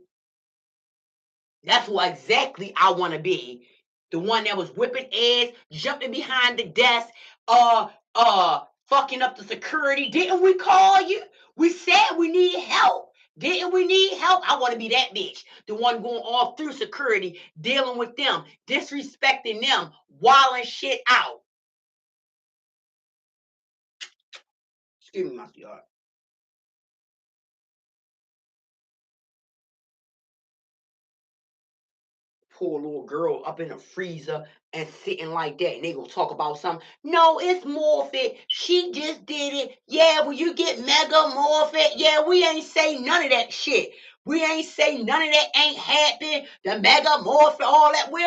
That's who exactly I want to be. The one that was whipping ass, jumping behind the desk, fucking up the security. Didn't we call you? We said we need help. Didn't we need help? I want to be that bitch. The one going all through security, dealing with them, disrespecting them, wilding shit out. Excuse me, my sweetheart. Poor little girl up in the freezer and sitting like that, and they gonna talk about something. No, it's Morphin. She just did it. Yeah, will you get Mega Morphin? Yeah, we ain't say none of that shit. We ain't say none of that ain't happening. The Mega Morphin, all that. We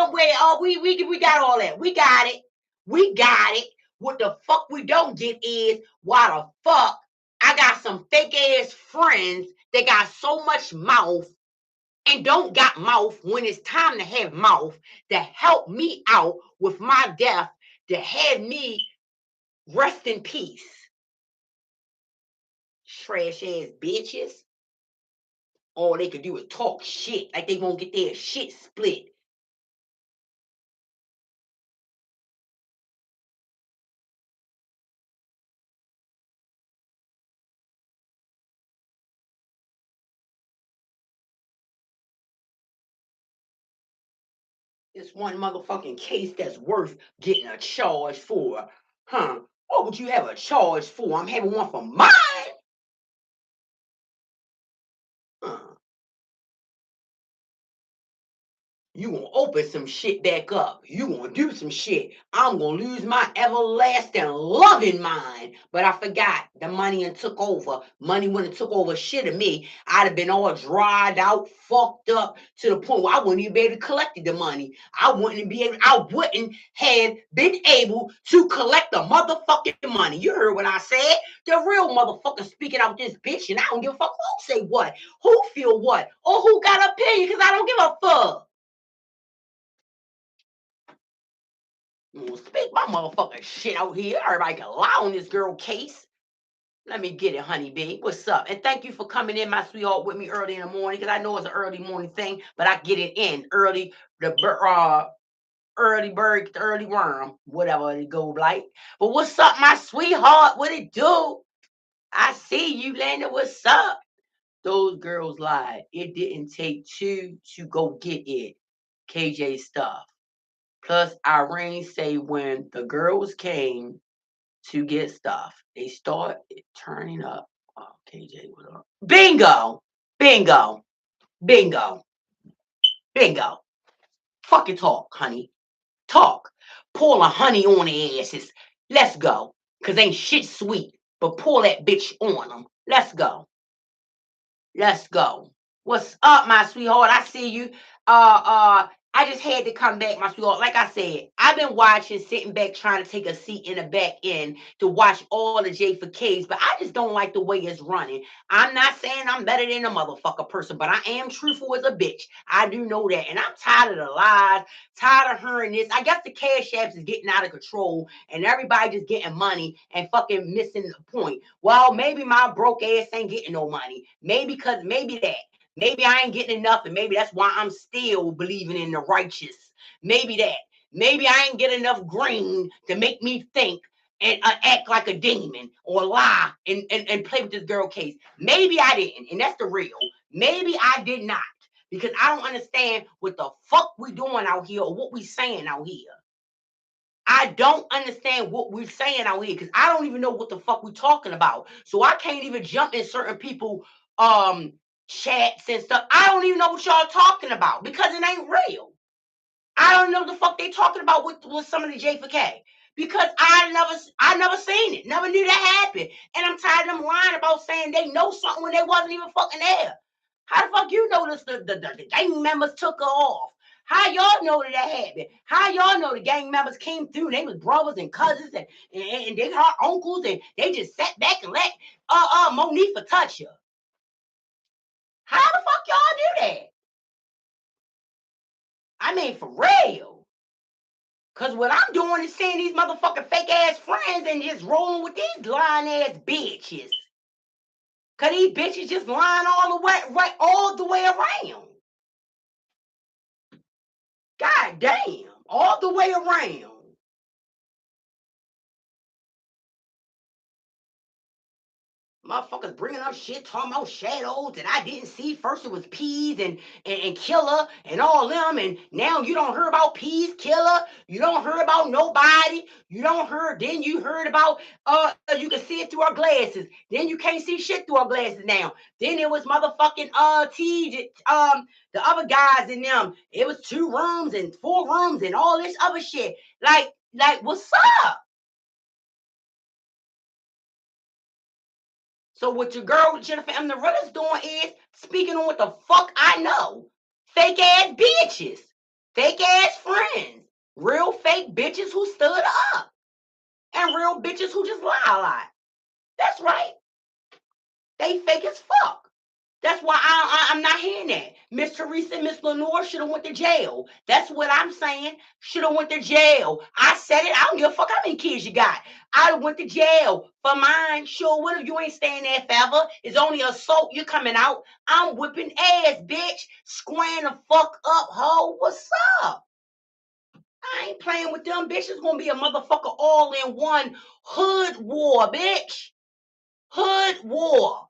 got all that. We got it. We got it. What the fuck we don't get is why the fuck I got some fake ass friends that got so much mouth and don't got mouth when it's time to have mouth to help me out with my death, to have me rest in peace. Trash ass bitches. All they could do is talk shit like they won't get their shit split. It's one motherfucking case that's worth getting a charge for. Huh? What would you have a charge for? I'm having one for mine. Huh. You gonna open some shit back up. You gonna do some shit. I'm gonna lose my everlasting loving mind. But I forgot the money and took over. Money when it took over shit of me, I'd have been all dried out, fucked up to the point where I wouldn't even be able to collect the money. I wouldn't have been able to collect the motherfucking money. You heard what I said? The real motherfucker speaking out this bitch, and I don't give a fuck who say what, who feel what, or who got opinion, because I don't give a fuck. Speak my motherfucking shit out here. Everybody can lie on this girl case. Let me get it, honey bee. What's up? And thank you for coming in, my sweetheart, with me early in the morning, because I know it's an early morning thing, but I get it in early. Early bird, the early worm, whatever it go like. But what's up, my sweetheart? What it do? I see you, Landa. What's up? Those girls lied. It didn't take two to go get it. KJ stuff. Plus, Irene say when the girls came to get stuff, they start turning up. Oh, KJ, what up? Bingo! Bingo! Bingo! Bingo! Fucking talk, honey. Talk. Pull a honey on their asses. Let's go. Cause ain't shit sweet. But pull that bitch on them. Let's go. Let's go. What's up, my sweetheart? I see you. I just had to come back, my sweetheart. Like I said, I've been watching, sitting back, trying to take a seat in the back end to watch all the J for K's, but I just don't like the way it's running. I'm not saying I'm better than a motherfucker person, but I am truthful as a bitch. I do know that. And I'm tired of the lies, tired of hearing this. I guess the cash apps is getting out of control and everybody just getting money and fucking missing the point. Well, maybe my broke ass ain't getting no money. Maybe that. Maybe I ain't getting enough, and maybe that's why I'm still believing in the righteous. Maybe that. Maybe I ain't get enough green to make me think and act like a demon or lie and play with this girl case. Maybe I didn't, and that's the real. Maybe I did not, because I don't understand what the fuck we doing out here or what we saying out here. I don't understand what we're saying out here because I don't even know what the fuck we're talking about. So I can't even jump in certain people chats and stuff. I don't even know what y'all talking about because it ain't real. I don't know the fuck they talking about with some of the J for K. Because I never seen it. Never knew that happened. And I'm tired of them lying about saying they know something when they wasn't even fucking there. How the fuck you know this the gang members took her off? How y'all know that happened? How y'all know the gang members came through? They was brothers and cousins and they her uncles and they just sat back and let Monifa touch her. How the fuck y'all do that? I mean, for real. Cause what I'm doing is seeing these motherfucking fake ass friends and just rolling with these lying ass bitches. Cause these bitches just lying all the way all the way around. God damn. all the way around. Motherfuckers bringing up shit, talking about shadows that I didn't see. First it was Peas and Killer and all them, and now you don't hear about Peas, Killer. You don't hear about nobody. You don't hear. Then you heard about you can see it through our glasses. Then you can't see shit through our glasses now. Then it was motherfucking the other guys in them. It was 2 rooms and 4 rooms and all this other shit. Like what's up? So what your girl Jennifer M. the Ritter's doing is speaking on what the fuck I know. Fake ass bitches. Fake ass friends. Real fake bitches who stood up. And real bitches who just lie a lot. That's right. They fake as fuck. That's why I'm not hearing that. Miss Teresa and Miss Lenore should have went to jail. That's what I'm saying. Should have went to jail. I said it. I don't give a fuck how many kids you got. I went to jail for mine. Sure, what if you ain't staying there forever? It's only assault. You're coming out. I'm whipping ass, bitch. Squaring the fuck up, ho. What's up? I ain't playing with them, bitch. It's gonna be a motherfucker all in one hood war, bitch. Hood war.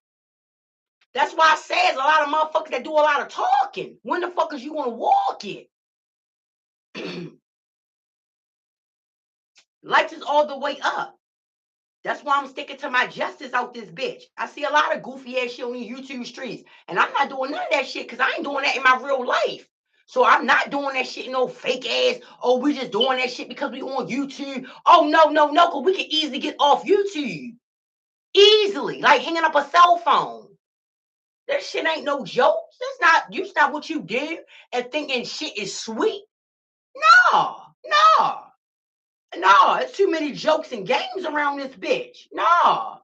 That's why I say it's a lot of motherfuckers that do a lot of talking. When the fuck is you gonna walk it? Lights is all the way up. That's why I'm sticking to my justice out this bitch. I see a lot of goofy ass shit on these YouTube streets. And I'm not doing none of that shit because I ain't doing that in my real life. So I'm not doing that shit, no fake ass. Oh, we just doing that shit because we on YouTube. Oh, no, because we can easily get off YouTube. Easily. Like hanging up a cell phone. That shit ain't no joke. That's not what you do and thinking shit is sweet. No, no, no. It's too many jokes and games around this bitch. No.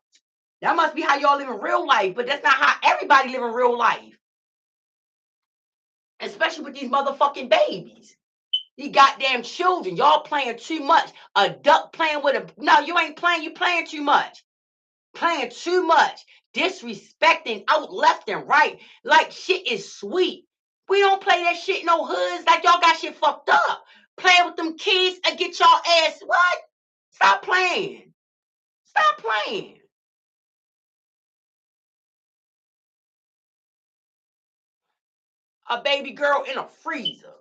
That must be how y'all live in real life, but that's not how everybody live in real life. Especially with these motherfucking babies. These goddamn children. Y'all playing too much. A duck playing with a no, you ain't playing, you playing too much. Playing too much. Disrespecting out left and right. Like shit is sweet. We don't play that shit in no hoods like y'all got shit fucked up. Playing with them kids and get y'all ass what? Stop playing. Stop playing. A baby girl in a freezer.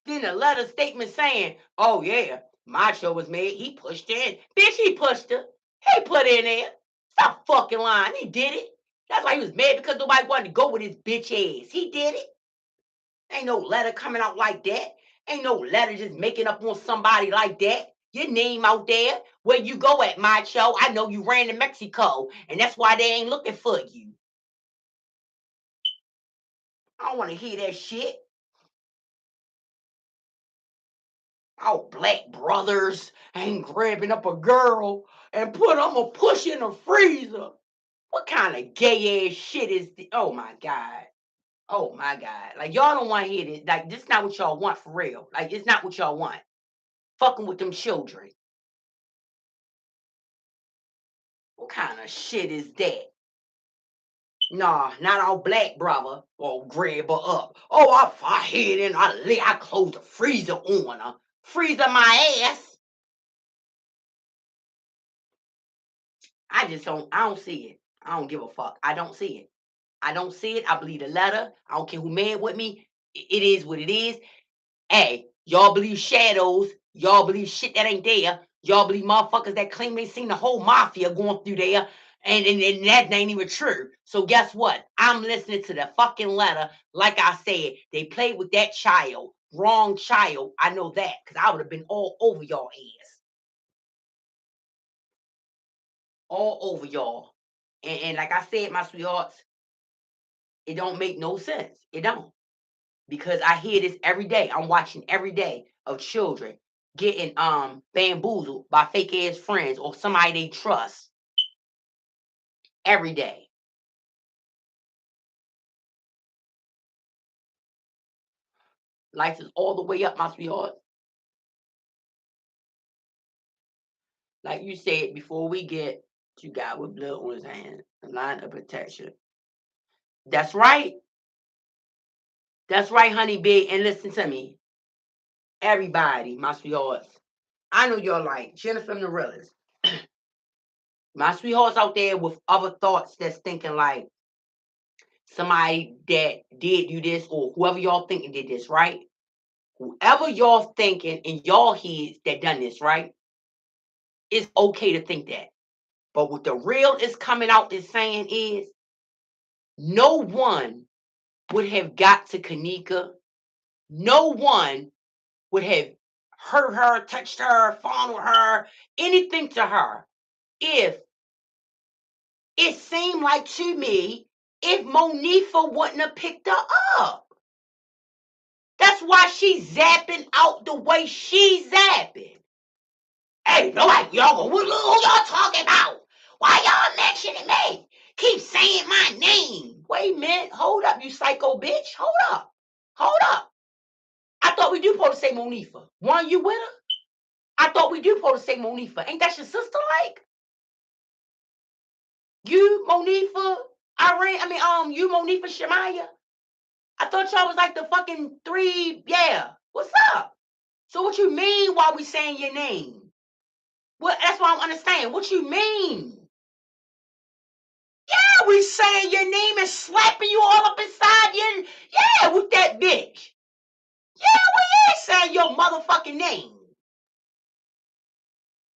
Then a letter statement saying, oh yeah, Macho was made. He pushed in. Bitch, he pushed her. He put her in there. Stop fucking lying. He did it. That's why he was mad because nobody wanted to go with his bitch ass. He did it. Ain't no letter coming out like that. Ain't no letter just making up on somebody like that. Your name out there. Where you go at, Macho? I know you ran to Mexico, and that's why they ain't looking for you. I don't want to hear that shit. Oh, black brothers ain't grabbing up a girl and I'ma push in the freezer. What kind of gay ass shit is this? Oh my God. Oh my God. Like y'all don't want to hear this. Like this not what y'all want for real. Like it's not what y'all want. Fucking with them children. What kind of shit is that? Nah, not our black brother. Oh, grab her up. Oh, I hit and I closed the freezer on her. Freezer my ass. I don't see it. I don't give a fuck. I don't see it. I don't see it. I believe the letter. I don't care who mad with me. It is what it is. Hey, y'all believe shadows. Y'all believe shit that ain't there. Y'all believe motherfuckers that claim they seen the whole mafia going through there. And that ain't even true. So guess what? I'm listening to the fucking letter. Like I said, they played with that child. Wrong child. I know that. Because I would have been all over y'all ass. All over y'all. And like I said, my sweethearts, it don't make no sense. It don't. Because I hear this every day. I'm watching every day of children getting bamboozled by fake ass friends or somebody they trust every day. Life is all the way up, my sweetheart. Like you said, before we get to God with blood on his hands, a line of protection. That's right. That's right, honey big. And listen to me. everybody, my sweethearts. I know y'all like Jennifer and the Realist. My sweethearts out there with other thoughts that's thinking like somebody that did you this or whoever y'all thinking did this, right? Whoever y'all thinking in y'all heads that done this, right? It's okay to think that. But what the real is coming out is saying is no one would have got to Kenneka. No one would have hurt her, touched her, fondled her, anything to her if it seemed like to me if Monifa wouldn't have picked her up. That's why she's zapping out the way she's zapping. Hey, nobody, y'all, who y'all talking about? Why y'all mentioning me? Keep saying my name. Wait a minute. Hold up, you psycho bitch. Hold up. Hold up. I thought we do supposed to say Monifa. One, you with her? I thought we do supposed to say Monifa. Ain't that your sister like? You, Monifa, you, Monifa, Shemaya. I thought y'all was like the fucking three. Yeah. What's up? So what you mean while we saying your name? What? That's what I don't understand. What you mean? Yeah, we saying your name and slapping you all up inside you. Yeah, with that bitch. Yeah, we is saying your motherfucking name.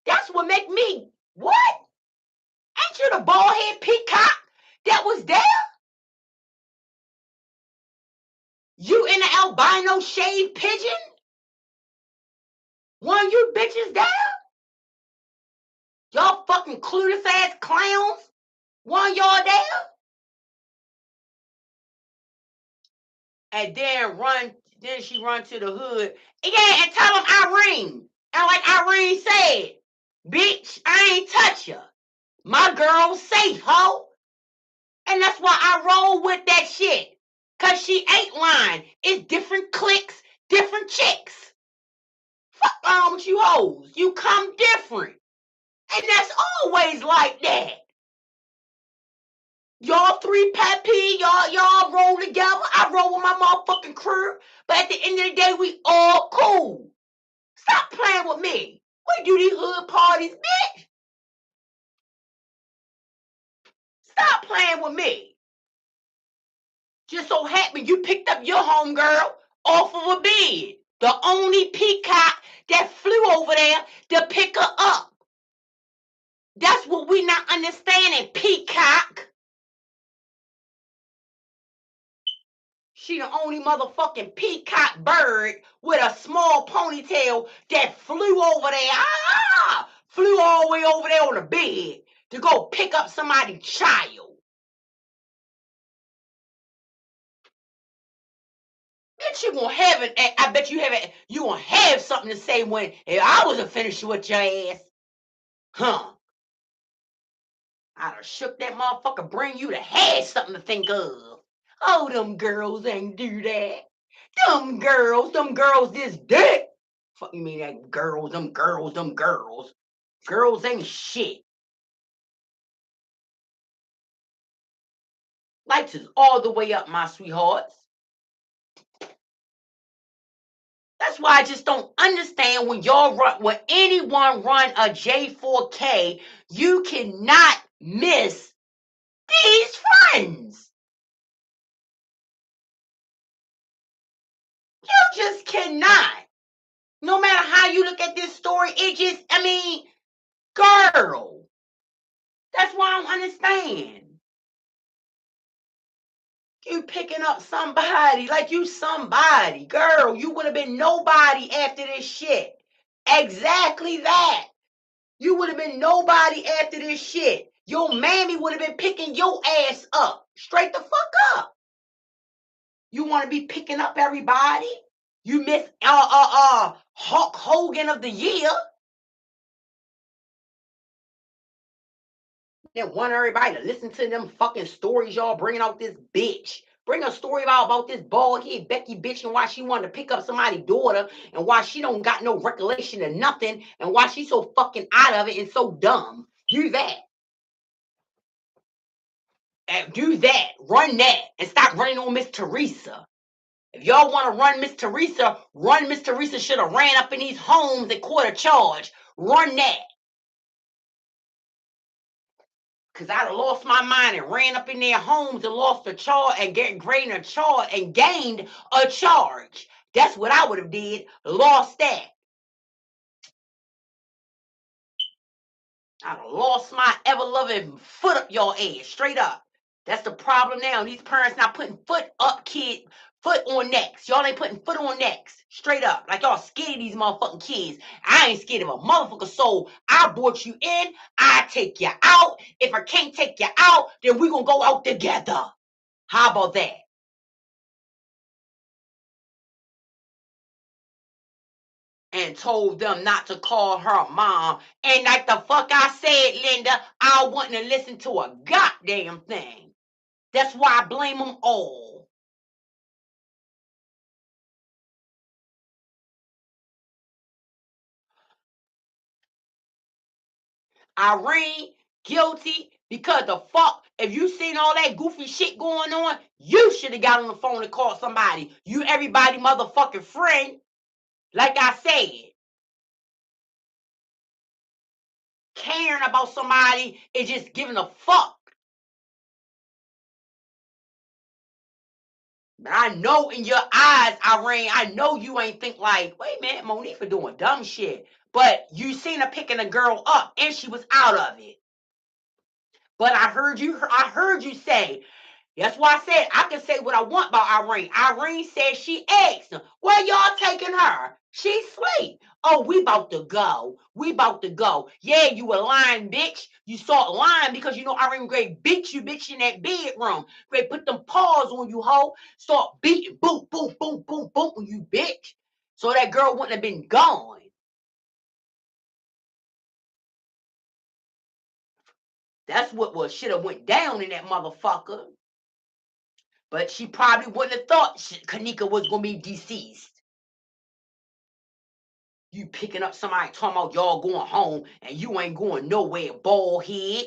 That's what make me. What? Ain't you the bald head peacock that was there? You in the albino shaved pigeon? One of you bitches there? Y'all fucking clueless ass clowns? One of y'all there? And then she run to the hood. Yeah, and tell them Irene. And like Irene said, bitch, I ain't touch her. My girl's safe, ho. And that's why I roll with that shit. Cause she ain't lying. It's different clicks, different chicks. Fuck on with you hoes. You come different. And that's always like that. Y'all three peppy, y'all roll together. I roll with my motherfucking crew. But at the end of the day, we all cool. Stop playing with me. We do these hood parties, bitch. Stop playing with me. Just so happened you picked up your homegirl off of a bed. The only peacock that flew over there to pick her up. That's what we not understanding, peacock. She the only motherfucking peacock bird with a small ponytail that flew over there. Flew all the way over there on the bed to go pick up somebody's child. Bet you gonna have it. I bet you have it. You gonna have something to say when if I wasn't finished with your ass, huh? I'd have shook that motherfucker. Bring you to have something to think of. Oh, them girls ain't do that. Them girls this dick. Fuck you mean that girls, them girls, them girls. Girls ain't shit. Lights is all the way up, my sweethearts. That's why I just don't understand when anyone run a J4K, you cannot miss these friends. You just cannot. No matter how you look at this story, girl. That's why I don't understand. You picking up somebody like you somebody. Girl, you would have been nobody after this shit. Exactly that. You would have been nobody after this shit. Your mammy would have been picking your ass up. Straight the fuck up. You want to be picking up everybody? You miss Hulk Hogan of the year. They want everybody to listen to them fucking stories y'all bringing out this bitch. Bring a story about this bald head Becky bitch and why she wanted to pick up somebody's daughter and why she don't got no recollection of nothing and why she's so fucking out of it and so dumb. Do that. And do that. Run that. And stop running on Miss Teresa. If y'all want to run Miss Teresa, run Miss Teresa should have ran up in these homes and caught a charge. Run that. Because I'd have lost my mind and ran up in their homes and lost a charge and gained a charge and gained a charge. That's what I would have did. Lost that. I'd have lost my ever-loving foot up your ass. Straight up. That's the problem now. These parents not putting foot on necks. Y'all ain't putting foot on necks. Straight up. Like y'all scared of these motherfucking kids. I ain't scared of a motherfucker soul. I brought you in. I take you out. If I can't take you out, then we gonna go out together. How about that? And told them not to call her mom. And like the fuck I said, Linda, I wasn't to listen to a goddamn thing. That's why I blame them all. Irene, guilty because the fuck, if you seen all that goofy shit going on, you should have got on the phone and called somebody. You everybody motherfucking friend. Like I said, caring about somebody is just giving a fuck. But I know in your eyes, Irene, I know you ain't think like, wait a minute, Monique for doing dumb shit. But you seen her picking a girl up and she was out of it. But I heard you say, that's why I said I can say what I want about Irene. Irene said she asked him, where y'all taking her? She sleep. Oh, we about to go. We about to go. Yeah, you a lying bitch. You start lying because you know Irene Gray beat you bitch in that bedroom. Gray put them paws on you, hoe. Start beating, boom, boom, boom, boom, boom, you bitch. So that girl wouldn't have been gone. That's what should have went down in that motherfucker. But she probably wouldn't have thought Kenneka was going to be deceased. You picking up somebody talking about y'all going home and you ain't going nowhere, bald head.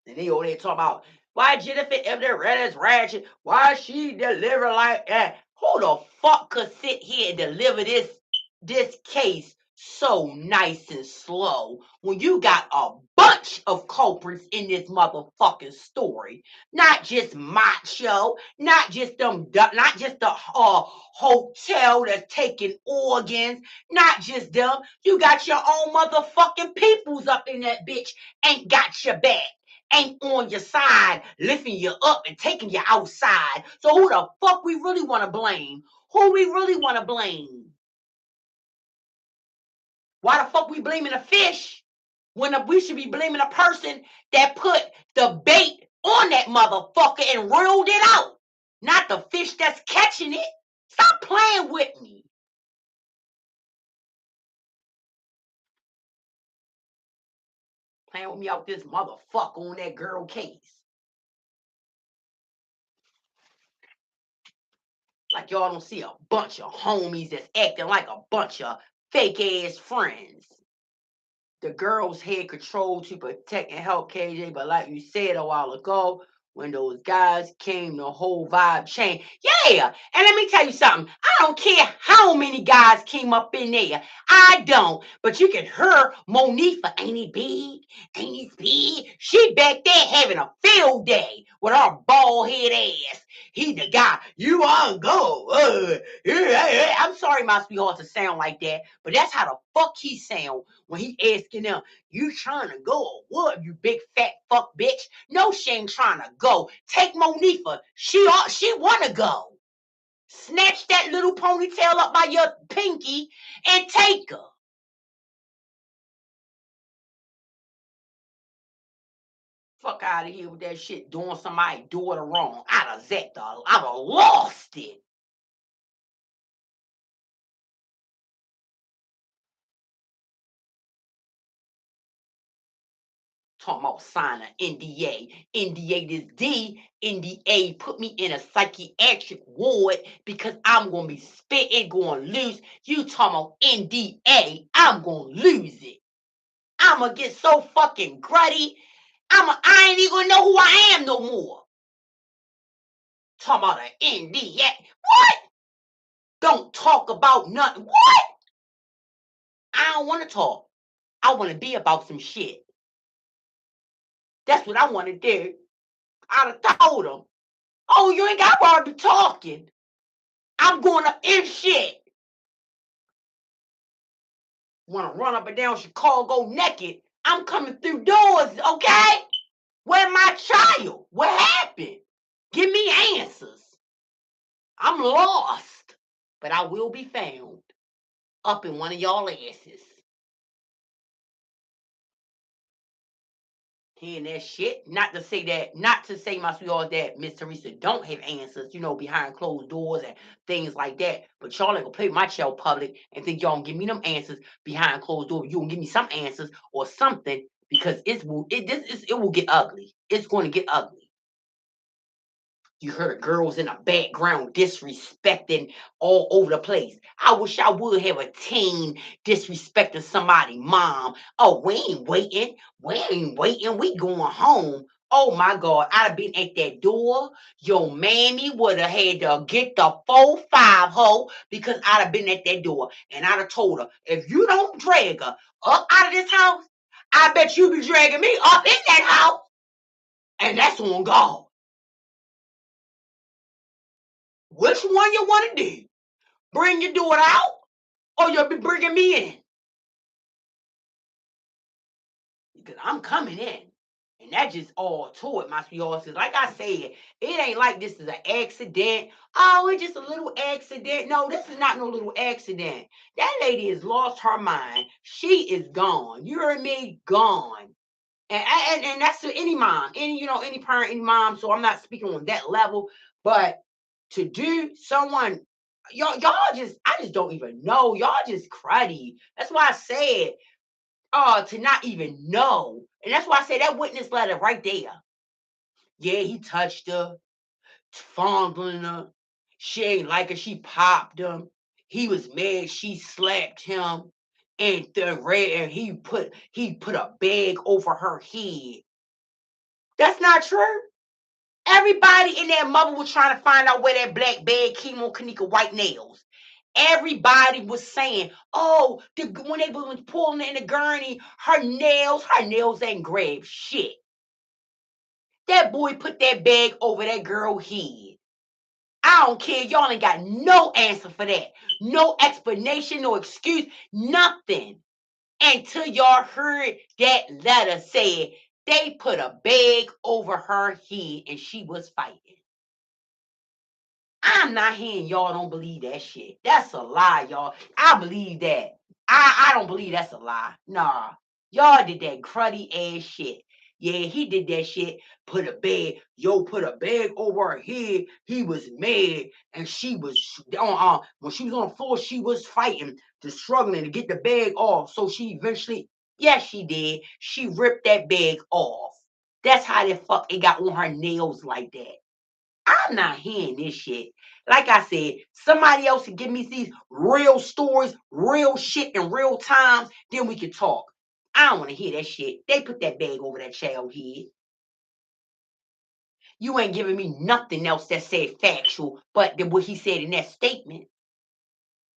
And they over there talking about why Jennifer if the red is ratchet, why she deliver like that. Who the fuck could sit here and deliver this case so nice and slow when you got a bunch of culprits in this motherfucking story? Not just macho, not just the hotel that's taking organs, not just them. You got your own motherfucking peoples up in that bitch, ain't got your back, ain't on your side, lifting you up and taking you outside. So who the fuck we really want to blame? Who we really want to blame? Why the fuck we blaming a fish when we should be blaming a person that put the bait on that motherfucker and reeled it out? Not the fish that's catching it. Stop playing with me. Playing with me out this motherfucker on that girl case. Like y'all don't see a bunch of homies that's acting like a bunch of fake ass friends. The girls had control to protect and help KJ, but like you said a while ago, when those guys came, the whole vibe changed. Yeah, and let me tell you something. I don't care how many guys came up in there. I don't. But you can hear Monifa, ain't he big? Ain't he big? She back there having a field day with her bald head ass. He the guy. You on go. I'm sorry, my sweetheart, to sound like that, but that's how the fuck he sound when he asking them, you trying to go or what, you big fat fuck bitch? No, she ain't trying to go. Take Monifa. She want to go. Snatch that little ponytail up by your pinky and take her. Fuck out of here with that shit, doing somebody's daughter wrong. I'd have lost it. Talking about sign an NDA. NDA this D. NDA put me in a psychiatric ward because I'm going to be spitting, going loose. You talking about NDA. I'm going to lose it. I'm going to get so fucking gruddy. I ain't even going to know who I am no more. Talking about an NDA. What? Don't talk about nothing. What? I don't want to talk. I want to be about some shit. That's what I want to do. I'd have told him, oh, you ain't got to be talking. I'm going up in shit. Want to run up and down Chicago naked. I'm coming through doors, okay? Where's my child? What happened? Give me answers. I'm lost, but I will be found up in one of y'all asses. Hearing that shit. Not to say, my sweetheart, that Miss Teresa don't have answers, behind closed doors and things like that. But y'all ain't gonna play with my child public and think y'all gonna give me them answers behind closed doors. You gonna give me some answers or something because it will get ugly. It's going to get ugly. You heard girls in the background disrespecting all over the place. I wish I would have a teen disrespecting somebody, mom. Oh, we ain't waiting. We ain't waiting. We going home. Oh my God, I'd have been at that door. Your mammy would have had to get the 4-5 hoe because I'd have been at that door. And I'd have told her, if you don't drag her up out of this house, I bet you be dragging me up in that house. And that's on God. Which one you want to do? Bring your daughter out, or you'll be bringing me in? Because I'm coming in. And that's just all to it, my sweetheart. Like I said, it ain't like this is an accident. Oh, it's just a little accident. No, this is not no little accident. That lady has lost her mind. She is gone. You heard me? Gone. And that's to any mom, any parent, any mom. So I'm not speaking on that level, but to do someone, I just don't even know. Y'all just cruddy. That's why I said, to not even know. And that's why I said that witness letter right there. Yeah, he touched her, fondling her. She ain't like her. She popped him. He was mad. She slapped him. And he put a bag over her head. That's not true. Everybody in that mother was trying to find out where that black bag came on Kenneka white nails. Everybody was saying, oh, when they was pulling in the gurney, her nails ain't grabbed shit. That boy put that bag over that girl's head. I don't care. Y'all ain't got no answer for that. No explanation, no excuse, nothing. Until y'all heard that letter said they put a bag over her head and she was fighting. I'm not hearing y'all don't believe that shit. That's a lie, y'all. I believe that. I don't believe that's a lie. Nah. Y'all did that cruddy ass shit. Yeah, he did that shit. Put a bag over her head. He was mad. And she was when she was on the floor, she was fighting, struggling to get the bag off. So she eventually, yes, she did. She ripped that bag off. That's how the fuck it got on her nails like that. I'm not hearing this shit. Like I said, somebody else can give me these real stories, real shit in real time, then we can talk. I don't want to hear that shit. They put that bag over that child head. You ain't giving me nothing else that said factual, but than what he said in that statement.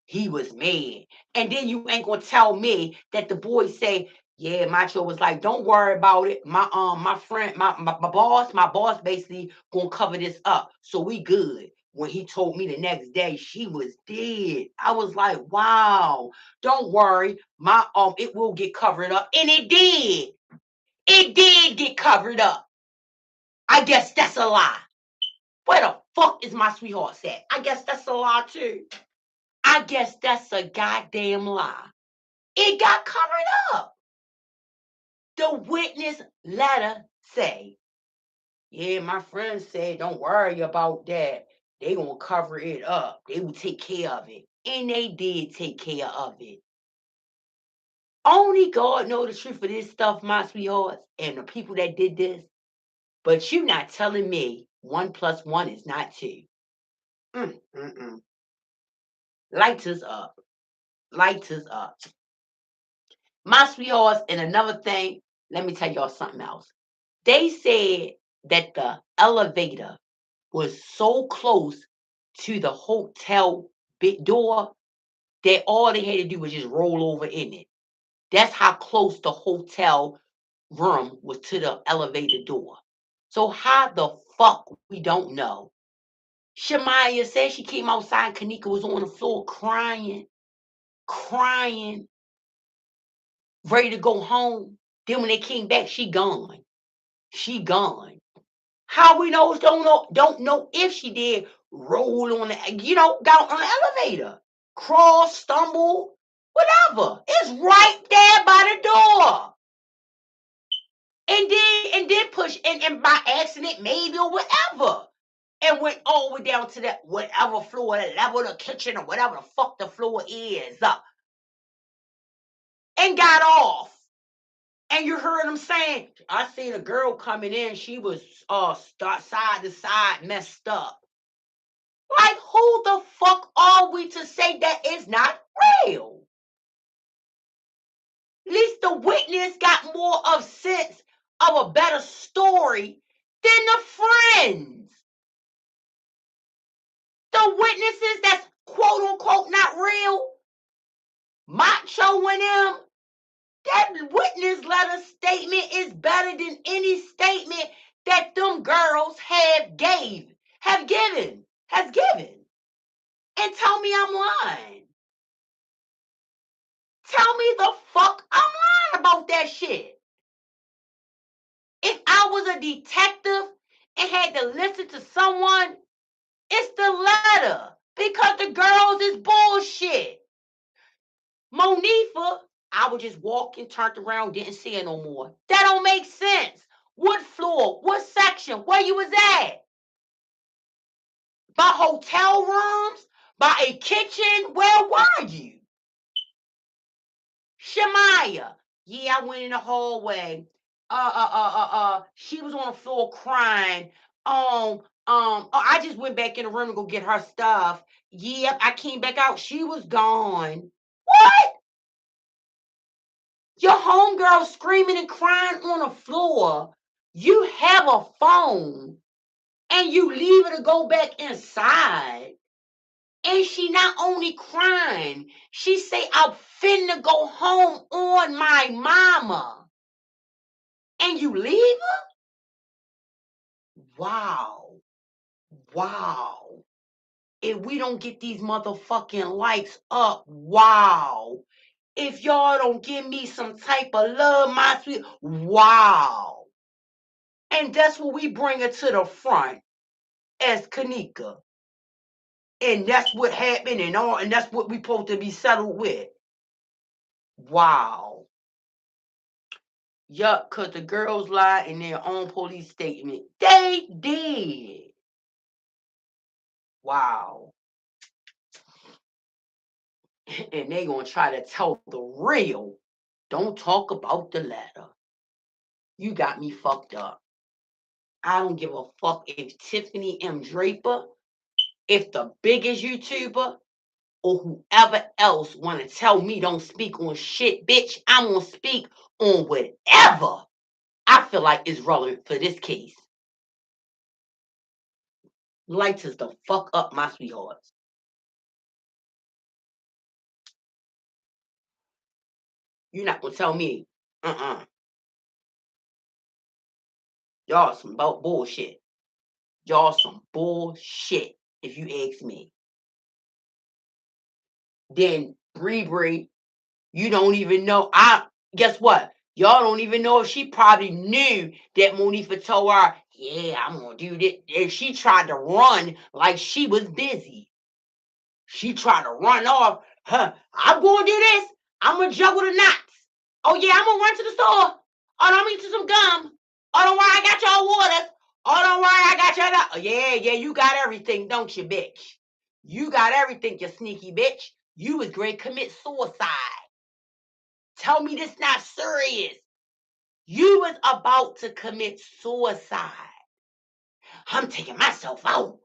He was mad. And then you ain't gonna tell me that the boy say, yeah, Macho was like, don't worry about it. My friend, my boss basically gonna cover this up. So we good. When he told me the next day she was dead. I was like, wow, don't worry. It will get covered up. And it did. It did get covered up. I guess that's a lie. Where the fuck is my sweetheart at? I guess that's a lie too. I guess that's a goddamn lie. It got covered up. The witness letter say, yeah, my friend said, don't worry about that. They gonna cover it up. They will take care of it. And they did take care of it. Only God know the truth of this stuff, my sweethearts, and the people that did this. But you not telling me 1+1 is not 2. Mm. Lights us up. Lights us up. My sweethearts, and another thing, let me tell y'all something else. They said that the elevator was so close to the hotel big door that all they had to do was just roll over in it. That's how close the hotel room was to the elevator door. So how the fuck we don't know? Shamaya said she came outside and Kenneka was on the floor crying, ready to go home. Then when they came back, she gone. She gone. How we don't know if she did roll on the, got on the elevator, crawl, stumble, whatever. It's right there by the door. And then push and by accident maybe or whatever. And went all the way down to that whatever floor, that level of the kitchen or whatever the fuck the floor is. And got off. And you heard him saying, I seen a girl coming in, she was side to side, messed up. Like, who the fuck are we to say that is not real? At least the witness got more of sense of a better story than the friends. The witnesses that's quote unquote not real, Macho and them, that witness letter statement is better than any statement that them girls have given. And tell me I'm lying. Tell me the fuck I'm lying about that shit. If I was a detective and had to listen to someone, it's the letter. Because the girls is bullshit. Monifa, I was just walking, turned around, didn't see her no more. That don't make sense. What floor? What section? Where you was at? By hotel rooms? By a kitchen? Where were you? Shemaya. Yeah, I went in the hallway. She was on the floor crying. I just went back in the room to go get her stuff. Yep, I came back out. She was gone. What? Your homegirl screaming and crying on the floor. You have a phone and you leave her to go back inside. And she not only crying, she say, I'm finna go home on my mama. And you leave her? Wow. If we don't get these motherfucking likes up, wow. If y'all don't give me some type of love, my sweet, wow. And that's what we bring her to the front as Kenneka. And that's what happened and that's what we supposed to be settled with. Wow. Yup, because the girls lied in their own police statement. They did. Wow. And they gonna try to tell the real. Don't talk about the letter. You got me fucked up. I don't give a fuck if Tiffany M. Draper, if the biggest YouTuber, or whoever else want to tell me don't speak on shit, bitch. I'm gonna speak on whatever I feel like is relevant for this case. Lights us the fuck up, my sweethearts. You're not gonna tell me, y'all some bullshit. Y'all some bullshit, if you ask me. Then Bree, you don't even know. Guess what? Y'all don't even know if she probably knew that Monifa told her, yeah, I'm gonna do this. And she tried to run like she was busy. She tried to run off. I'm gonna do this. I'm gonna juggle the knots. Oh yeah, I'm gonna run to the store. Oh, I'm gonna get you some gum. Oh, don't worry, I got y'all waters. Oh, don't worry, I got y'all. Oh, yeah, you got everything, don't you, bitch? You got everything, you sneaky bitch. You was great commit suicide. Tell me this not serious. You was about to commit suicide. I'm taking myself out.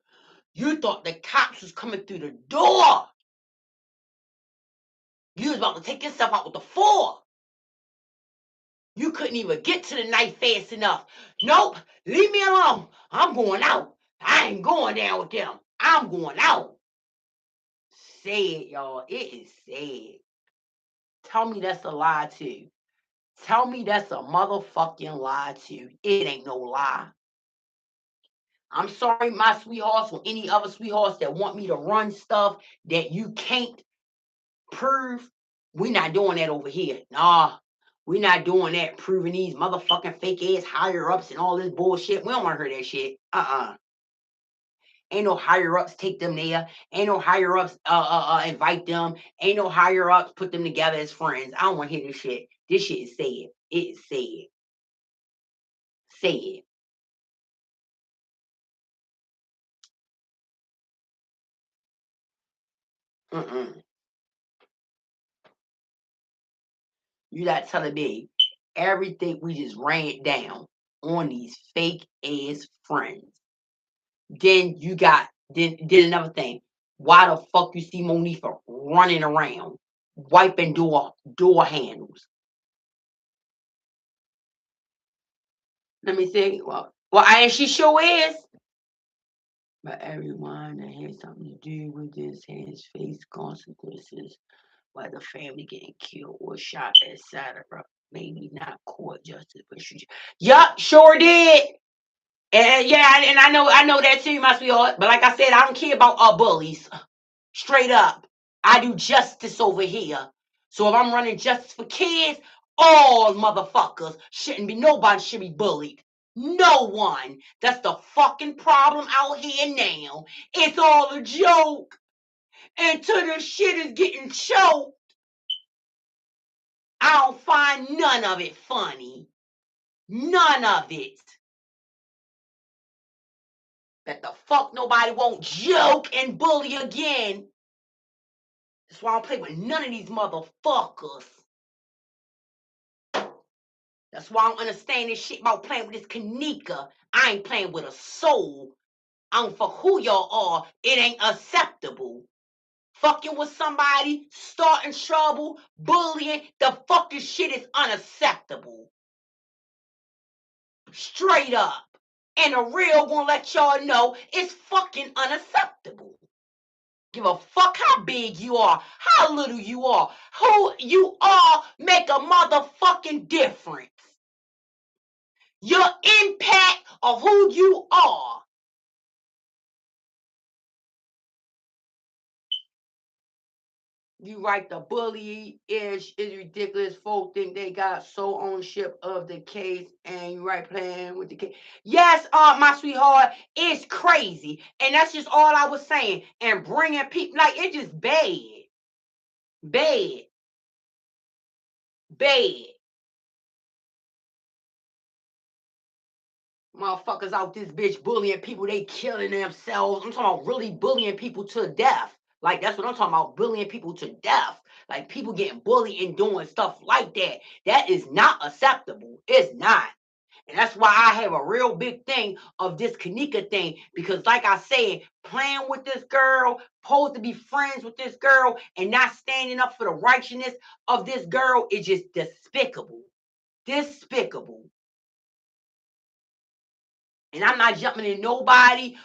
You thought the cops was coming through the door. You was about to take yourself out with the 4. You couldn't even get to the knife fast enough. Nope, leave me alone. I'm going out. I ain't going down with them. I'm going out. Sad, y'all. It is sad. Tell me that's a lie too. Tell me that's a motherfucking lie too. It ain't no lie. I'm sorry, my sweethearts, or any other sweethearts that want me to run stuff that you can't prove. We not doing that over here. Nah, we not doing that. Proving these motherfucking fake ass higher ups and all this bullshit. We don't want to hear that shit. Ain't no higher ups take them there. Ain't no higher ups invite them. Ain't no higher ups put them together as friends. I don't want to hear this shit. This shit is sad. It is sad. Sad. Mm-mm. You not telling me everything we just ran down on these fake ass friends. Then you got then another thing. Why the fuck you see Monifa running around wiping door handles? Let me see. Well, and she sure is. But everyone that has something to do with this has faced consequences, whether family getting killed or shot, etc. Maybe not court justice, but yup, sure did. And yeah, and I know that too, my sweetheart. But like I said, I don't care about bullies. Straight up. I do justice over here. So if I'm running justice for kids, all motherfuckers shouldn't be, nobody should be bullied. No one. That's the fucking problem out here now. It's all a joke. Until the shit is getting choked, I don't find none of it funny. None of it. That the fuck nobody won't joke and bully again. That's why I don't play with none of these motherfuckers. That's why I don't understand this shit about playing with this kenneka. I ain't playing with a soul. I don't fuck who y'all are. It ain't acceptable. Fucking with somebody, starting trouble, bullying, the fucking shit is unacceptable. Straight up. And the real gonna let y'all know it's fucking unacceptable. Give a fuck how big you are, how little you are, who you are, make a motherfucking difference. Your impact of who you are. You right, the bully is ridiculous. Folks think they got sole ownership of the case, and you right playing with the case. Yes, my sweetheart, it's crazy, and that's just all I was saying. And bringing people like it's just bad, bad, bad. Motherfuckers out this bitch bullying people, they killing themselves. I'm talking about really bullying people to death. Like that's what I'm talking about, bullying people to death. Like people getting bullied and doing stuff like that. That is not acceptable. It's not. And that's why I have a real big thing of this kenneka thing. Because like I said, playing with this girl, supposed to be friends with this girl, and not standing up for the righteousness of this girl is just despicable. Despicable. And I'm not jumping in nobody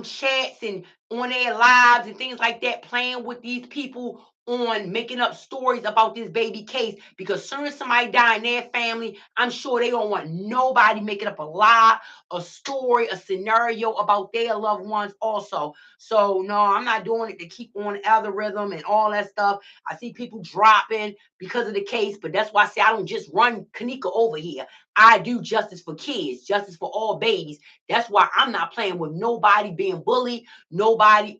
chats and on their lives and things like that, playing with these people on making up stories about this baby case. Because soon as somebody die in their family, I'm sure they don't want nobody making up a lie, a story, a scenario about their loved ones also. So no, I'm not doing it to keep on algorithm and all that stuff. I see people dropping because of the case, but that's why I say I don't just run kenneka over here. I do justice for kids, justice for all babies. That's why I'm not playing with nobody being bullied, nobody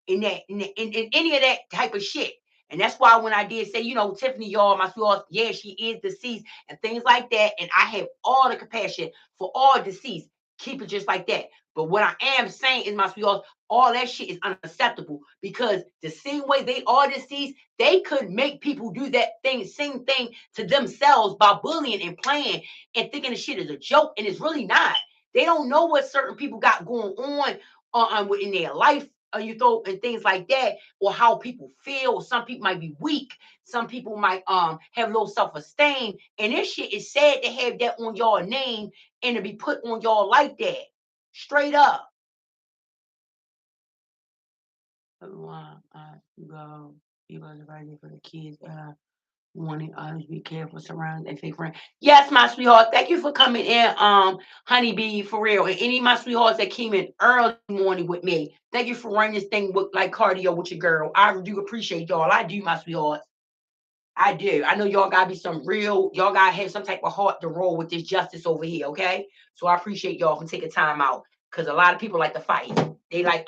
in any of that type of shit. And that's why when I did say, Tiffany, y'all, my sweetheart, yeah, she is deceased and things like that. And I have all the compassion for all deceased. Keep it just like that. But what I am saying is, my sweethearts, all that shit is unacceptable because the same way they are deceased, they could make people do that same thing to themselves by bullying and playing and thinking the shit is a joke, and it's really not. They don't know what certain people got going on in their life, and things like that, or how people feel. Some people might be weak. Some people might have low self-esteem, and this shit is sad to have that on your name and to be put on y'all like that. Straight up. Go. You guys are right for the kids. Wanting others be careful surrounding and fake friends. Yes, my sweetheart. Thank you for coming in, honeybee, for real. And any of my sweethearts that came in early morning with me, thank you for running this thing with like cardio with your girl. I do appreciate y'all. I do, my sweethearts. I do. I know y'all gotta be y'all gotta have some type of heart to roll with this justice over here, okay? So I appreciate y'all for taking time out. Cause a lot of people like to fight. They like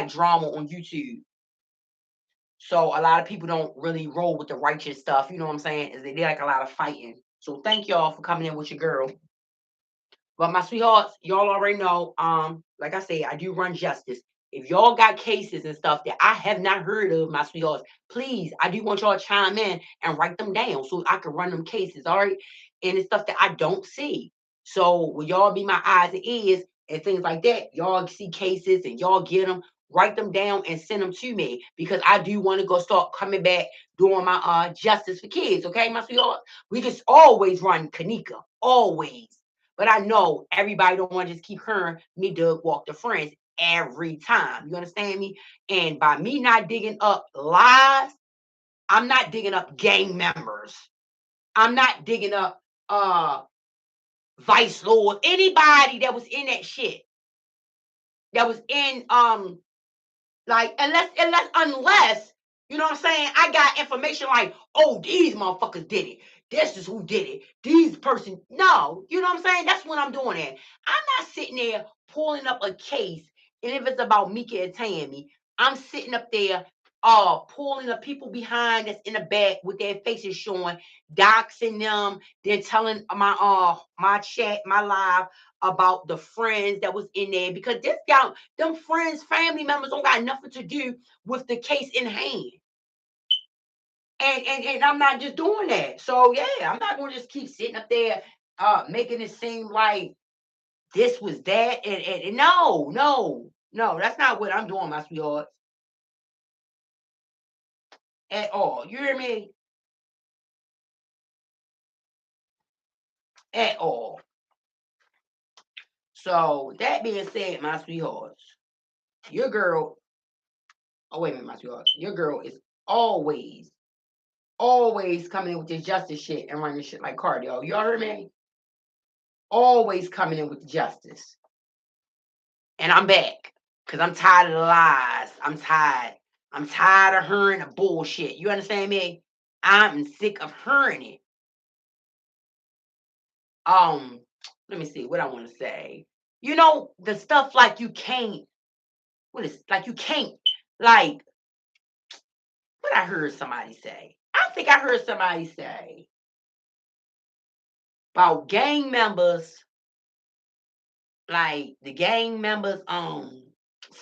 drama on YouTube. So a lot of people don't really roll with the righteous stuff. You know what I'm saying? Is they like a lot of fighting. So thank y'all for coming in with your girl. But my sweethearts, y'all already know. Like I said, I do run justice. If y'all got cases and stuff that I have not heard of, my sweethearts, please, I do want y'all to chime in and write them down so I can run them cases. All right. And it's stuff that I don't see. So will y'all be my eyes and ears and things like that? Y'all see cases and y'all get them, write them down and send them to me because I do want to go start coming back doing my justice for kids. Okay, my sweetheart? We just always run kenneka. Always. But I know everybody don't want to just keep hearing me Doug walk the friends every time. You understand me? And by me not digging up lies, I'm not digging up gang members. I'm not digging up vice lord, anybody that was in that shit. That was in like unless you know what I'm saying, I got information like, oh, these motherfuckers did it. This is who did it. These person, no, you know what I'm saying? That's what I'm doing. It. I'm not sitting there pulling up a case, and if it's about Mika and Tammy, I'm sitting up there, pulling the people behind that's in the back with their faces showing, doxing them, then telling my chat, my live about the friends that was in there because this guy, them friends, family members don't got nothing to do with the case in hand. And I'm not just doing that. So yeah, I'm not gonna just keep sitting up there making it seem like this was that and no, that's not what I'm doing, my sweetheart. At all. You hear me? At all. So that being said, my sweethearts, your girl, oh wait a minute, my sweetheart, your girl is always coming in with this justice shit and running shit like cardio. You all heard me? Always coming in with the justice. And I'm back. Cause I'm tired of the lies. I'm tired. I'm tired of hearing the bullshit. You understand me? I'm sick of hearing it. Let me see what I want to say. You know, the stuff like you can't, what is like you can't, like what I heard somebody say. I think I heard somebody say about gang members, like the gang members, something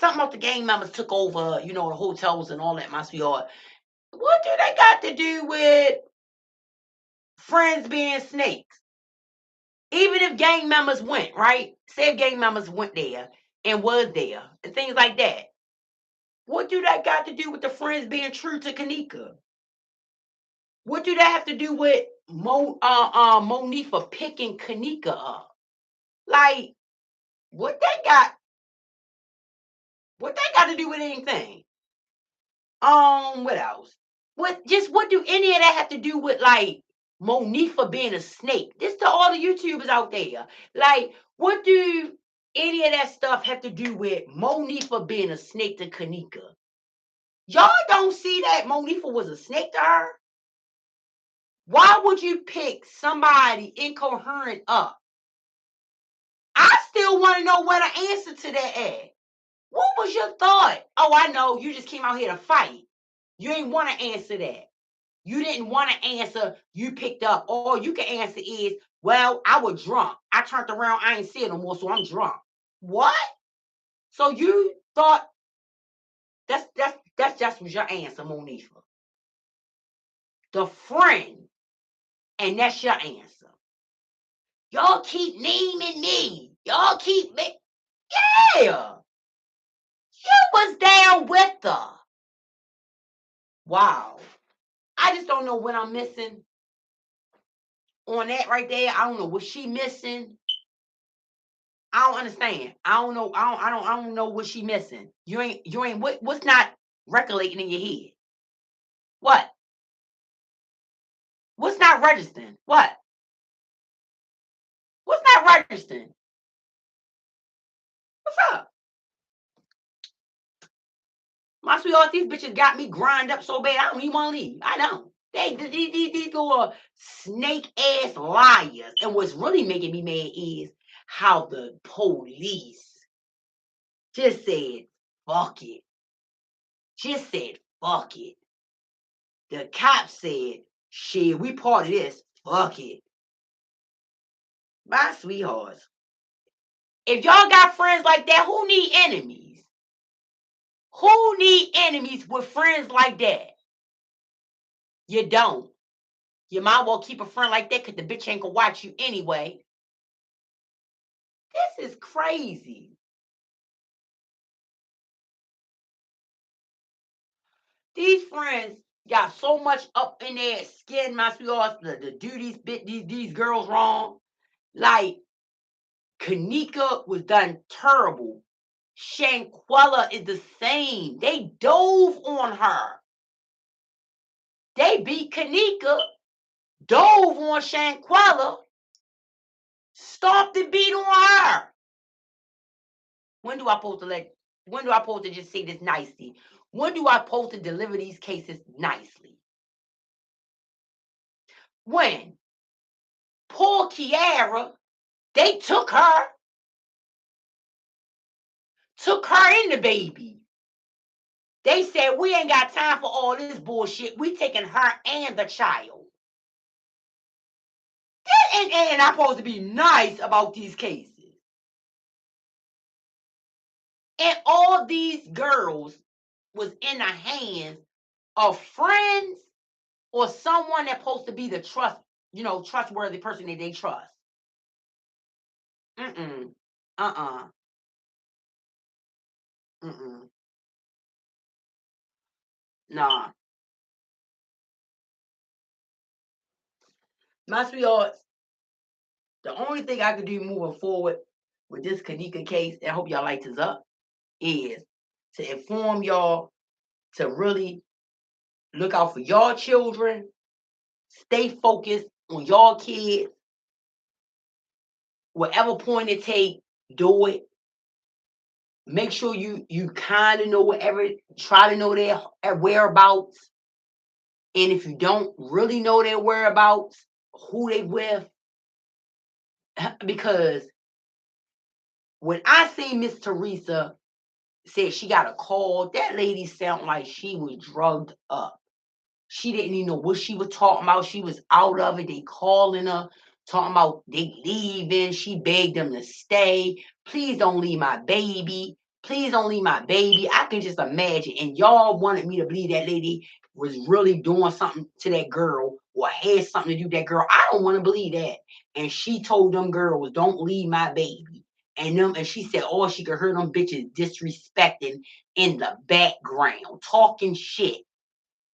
about the gang members took over, you know, the hotels and all that, my sweetheart. What do they got to do with friends being snakes? Even if gang members went, right? Say if gang members went there and was there and things like that. What do that got to do with the friends being true to kenneka? What do that have to do with Monifa picking kenneka up? Like, what they got? What they got to do with anything? What else? What do any of that have to do with like Monifa being a snake? This to all the YouTubers out there. Like, what do any of that stuff have to do with Monifa being a snake to kenneka? Y'all don't see that Monifa was a snake to her? Why would you pick somebody incoherent up? I still want to know where the answer to that at. What was your thought? Oh, I know. You just came out here to fight. You ain't want to answer that. You didn't want to answer. You picked up. All you can answer is, well, I was drunk. I turned around, I ain't see it no more, so I'm drunk. What? So you thought that's just was your answer, Monifa. The friend, and that's your answer. Y'all keep naming me. Y'all keep me. Yeah. You was down with her. Wow. I just don't know what I'm missing on that right there. I don't know what she missing. I don't understand. I don't know. I don't know what she missing. You ain't what's not regulating in your head? What? What's not registering? What? What's not registering? What's up? My sweetheart, these bitches got me grind up so bad I don't even want to leave. I don't. These little snake ass liars. And what's really making me mad is how the police just said, fuck it. Just said, fuck it. The cops said, shit, we part of this. Fuck it. My sweethearts. If y'all got friends like that, who need enemies? Who need enemies with friends like that? You don't. You might well keep a friend like that because the bitch ain't gonna watch you anyway. This is crazy. These friends got so much up in their skin, my sweethearts, to do these girls wrong. Like Kenneka was done terrible. Shanquella is the same. They dove on her. They beat Kenneka, dove on Shanquella, stomped and beat on her. When do I supposed to just say this nicely? When do I supposed to deliver these cases nicely? When? Poor Kiara, they took her and the baby. They said, we ain't got time for all this bullshit. We taking her and the child. And I'm supposed to be nice about these cases. And all these girls was in the hands of friends or someone that's supposed to be the trustworthy person that they trust. Mm-mm. Uh-uh. Mm-mm. Nah. My sweethearts, the only thing I could do moving forward with this Kenneka case, and I hope y'all light this up, is to inform y'all to really look out for y'all children, stay focused on y'all kids, whatever point it take, do it. Make sure you kind of know whatever, try to know their whereabouts. And if you don't really know their whereabouts, who they with, because when I seen Miss Teresa said she got a call, that lady sounded like she was drugged up. She didn't even know what she was talking about. She was out of it. They calling her, talking about they leaving. She begged them to stay. Please don't leave my baby. Please don't leave my baby. I can just imagine. And y'all wanted me to believe that lady was really doing something to that girl or had something to do with that girl. I don't want to believe that. And she told them girls, don't leave my baby. And she said, oh, she could hear them bitches disrespecting in the background, talking shit.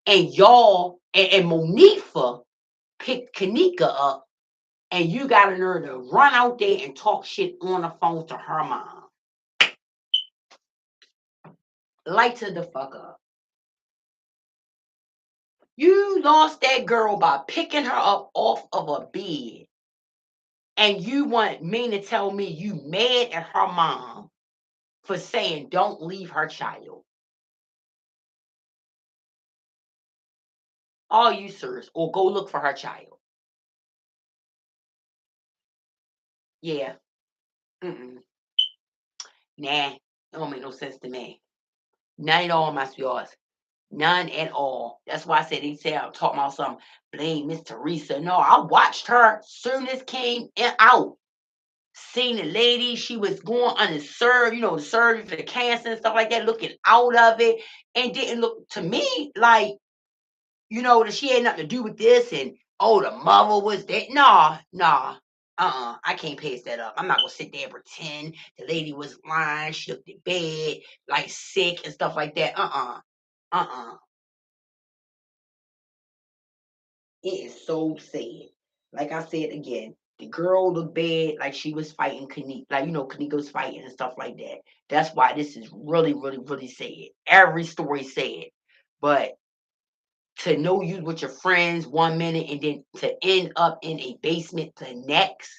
And y'all and Monifa picked Kenneka up, and you got her to run out there and talk shit on the phone to her mom. Light her the fuck up. You lost that girl by picking her up off of a bed. And you want me to tell me you mad at her mom for saying don't leave her child. All you sirs, or go look for her child. Yeah. Mm-mm. Nah, it don't make no sense to me. None at all, my sweethearts. None at all. That's why I said they say I'm talking about some blame Miss Teresa. No, I watched her soon as came out. seen the lady, she was going underserved, the surgery for the cancer and stuff like that, looking out of it, and didn't look to me like, that she had nothing to do with this, and oh, the mother was dead. Nah, nah. I can't pass that up. I'm not gonna sit there and pretend the lady was lying. She looked in bed, like sick and stuff like that. Uh-uh. It is so sad. Like I said again, the girl looked bad, like she was fighting Kanika, like Kanika was fighting and stuff like that. That's why this is really, really, really sad. Every story sad, but to know you with your friends 1 minute and then to end up in a basement the next,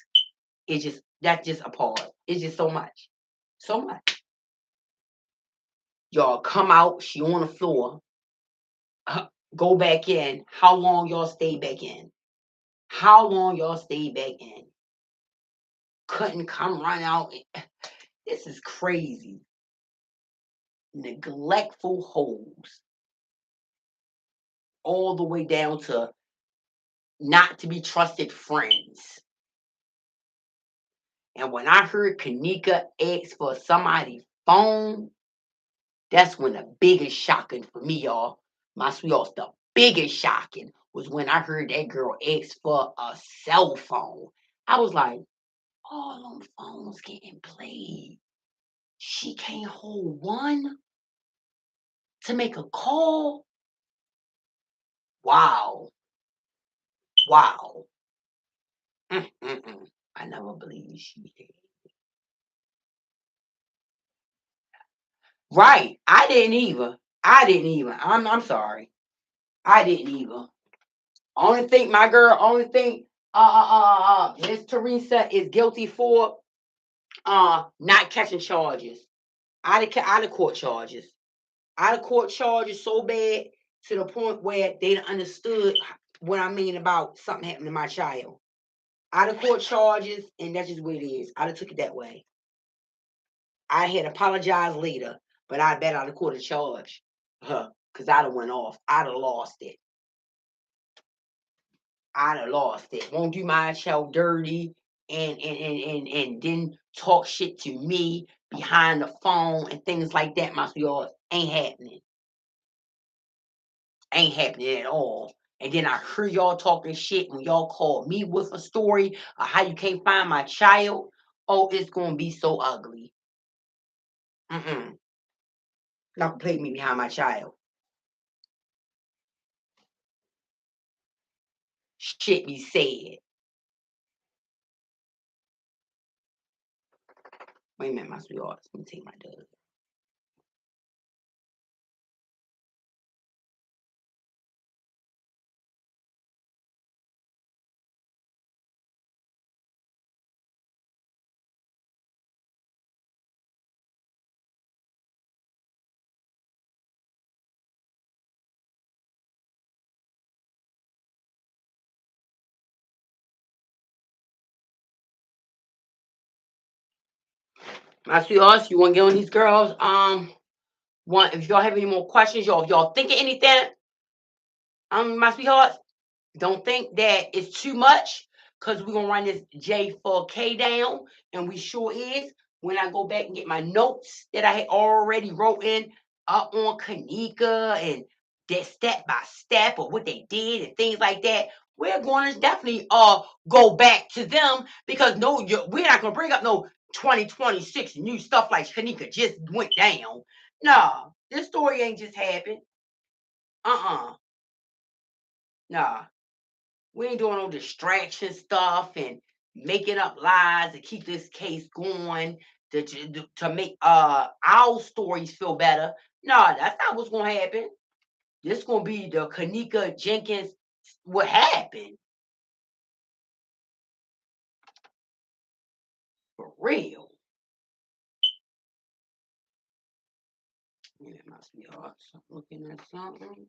that's just appalling. It's just so much, so much. Y'all come out, she on the floor, go back in. How long y'all stay back in? How long y'all stay back in? Couldn't come run out. This is crazy. Neglectful hoes, all the way down to not to be trusted friends. And when I heard Kanika ask for somebody's phone, that's when the biggest shocking for me, y'all. My sweethearts, the biggest shocking was when I heard that girl ask for a cell phone. I was like, all them phones getting played. She can't hold one to make a call. Wow. Wow. Mm-mm-mm. I never believed she did. Right. I didn't either. I didn't even. I'm sorry. I didn't either. Only thing Miss Teresa is guilty for not catching charges. Out of court charges. Out of court charges so bad to the point where they done understood what I mean about something happened to my child. Out of court charges, and that's just what it is. I'd have took it that way. I had apologized later, but I bet I'd have caught a charge. Because I'd have went off. I'd have lost it. I'd have lost it. Won't do my child dirty and then talk shit to me behind the phone and things like that, my sweetheart. Ain't happening. Ain't happening at all. And then I heard y'all talking shit when y'all called me with a story of how you can't find my child. Oh, it's gonna be so ugly. Mm-mm. Not play me behind my child. Shit be said. Wait a minute, my sweetheart. Let me take my dog. My sweethearts, you want to get on these girls? If y'all have any more questions, if y'all thinking anything, my sweethearts, don't think that it's too much because we're gonna run this J4K down, and we sure is. When I go back and get my notes that I had already wrote in up on Kanika and that step by step of what they did and things like that, we're going to definitely go back to them because we're not gonna bring up no 2026 new stuff like Kanika just went down. No, this story ain't just happened. Uh-uh. Nah. We ain't doing no distraction stuff and making up lies to keep this case going to make our stories feel better. No, that's not what's gonna happen. This gonna be the Kanika Jenkins what happened for real. Yeah, it must be hard. Looking at something.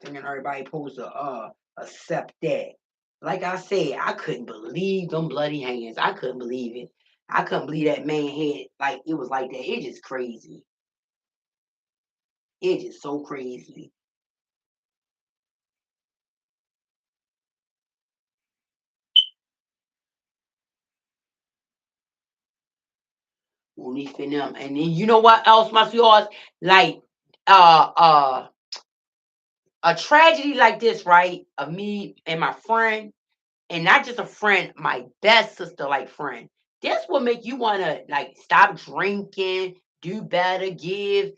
Thinking everybody supposed to accept that. Like I said, I couldn't believe them bloody hands. I couldn't believe it. I couldn't believe that man had like it was like that. It's just crazy. It's just so crazy. Only for them. And then you know what else, my yours? Like uh uh a tragedy like this, right? Of me and my friend, and not just a friend, my best sister like friend. This will make you wanna like stop drinking, do better, give,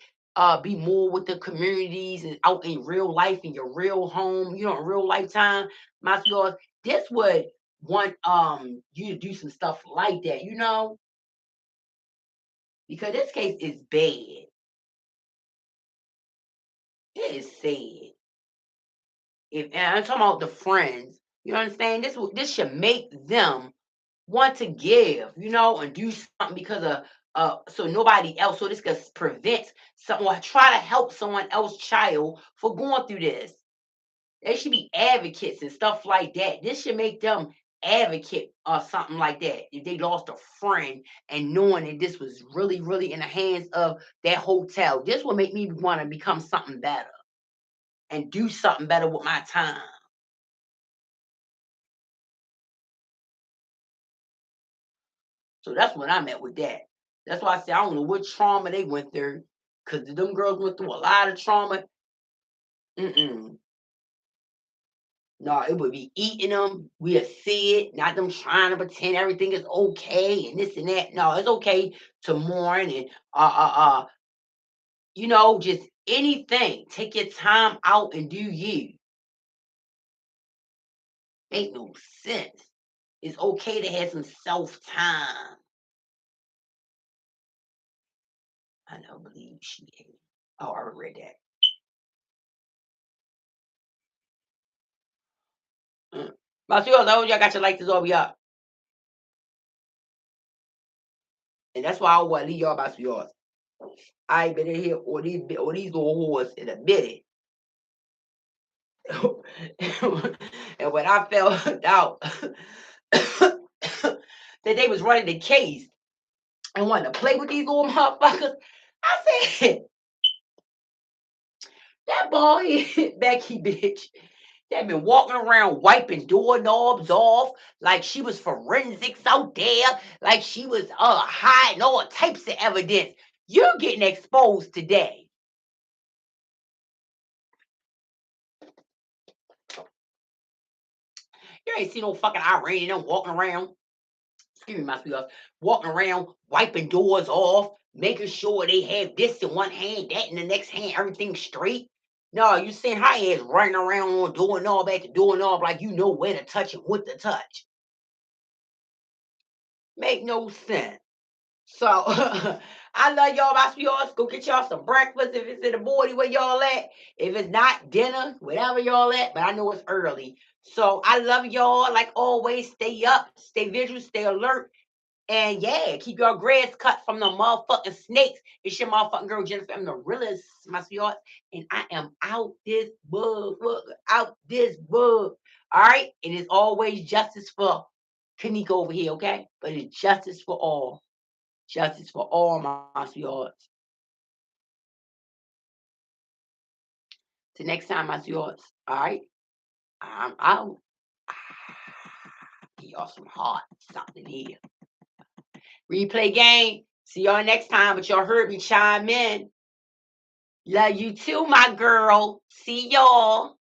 be more with the communities and out in real life in your real home, in real lifetime. My yours. This would want you to do some stuff like that, because this case is bad. It is sad. If and I'm talking about the friends, you understand? This should make them want to give, and do something because of so nobody else, so this could prevent someone try to help someone else's child for going through this. They should be advocates and stuff like that. This should make them advocate or something like that. If they lost a friend and knowing that this was really, really in the hands of that hotel, this will make me want to become something better and do something better with my time. So that's what I'm at with that. That's why I say I don't know what trauma they went through, because them girls went through a lot of trauma. Mm-mm. No, it would be eating them. We'll see it, not them trying to pretend everything is okay and this and that. No, it's okay to mourn and just anything. Take your time out and do you. Make no sense. It's okay to have some self time. I don't believe she ate. Oh, I already read that. Mm. My sweetheart, I told you I got your like this all be up. And that's why I want to leave y'all about sweethearts. I ain't been in here or these little whores in a minute. And when I found out that they was running the case and wanted to play with these little motherfuckers, I said, that boy, Becky bitch, that been walking around wiping doorknobs off like she was forensics out there, like she was hiding all types of evidence. You're getting exposed today. You ain't see no fucking Iranian walking around. Excuse me, my sweetheart, walking around, wiping doors off, making sure they have this in one hand, that in the next hand, everything straight. No, you seen her ass running around on doorknob after doorknob like you know where to touch and what to touch. Make no sense. So I love y'all, my sweethearts. Go get y'all some breakfast if it's in the morning where y'all at. If it's not dinner, whatever y'all at, but I know it's early. So I love y'all. Like always, stay up, stay vigilant, stay alert. And yeah, keep your grass cut from the motherfucking snakes. It's your motherfucking girl Jennifer. I'm the realest, my sweetheart. And I am out this book, out this book. All right. It is always justice for Kenneka over here, okay? But it's justice for all. Justice for all, my sweethearts. Till next time, my sweethearts. All right. I'm out. Give y'all some heart, something here. Replay game. See y'all next time, but y'all heard me chime in. Love you too, my girl. See y'all.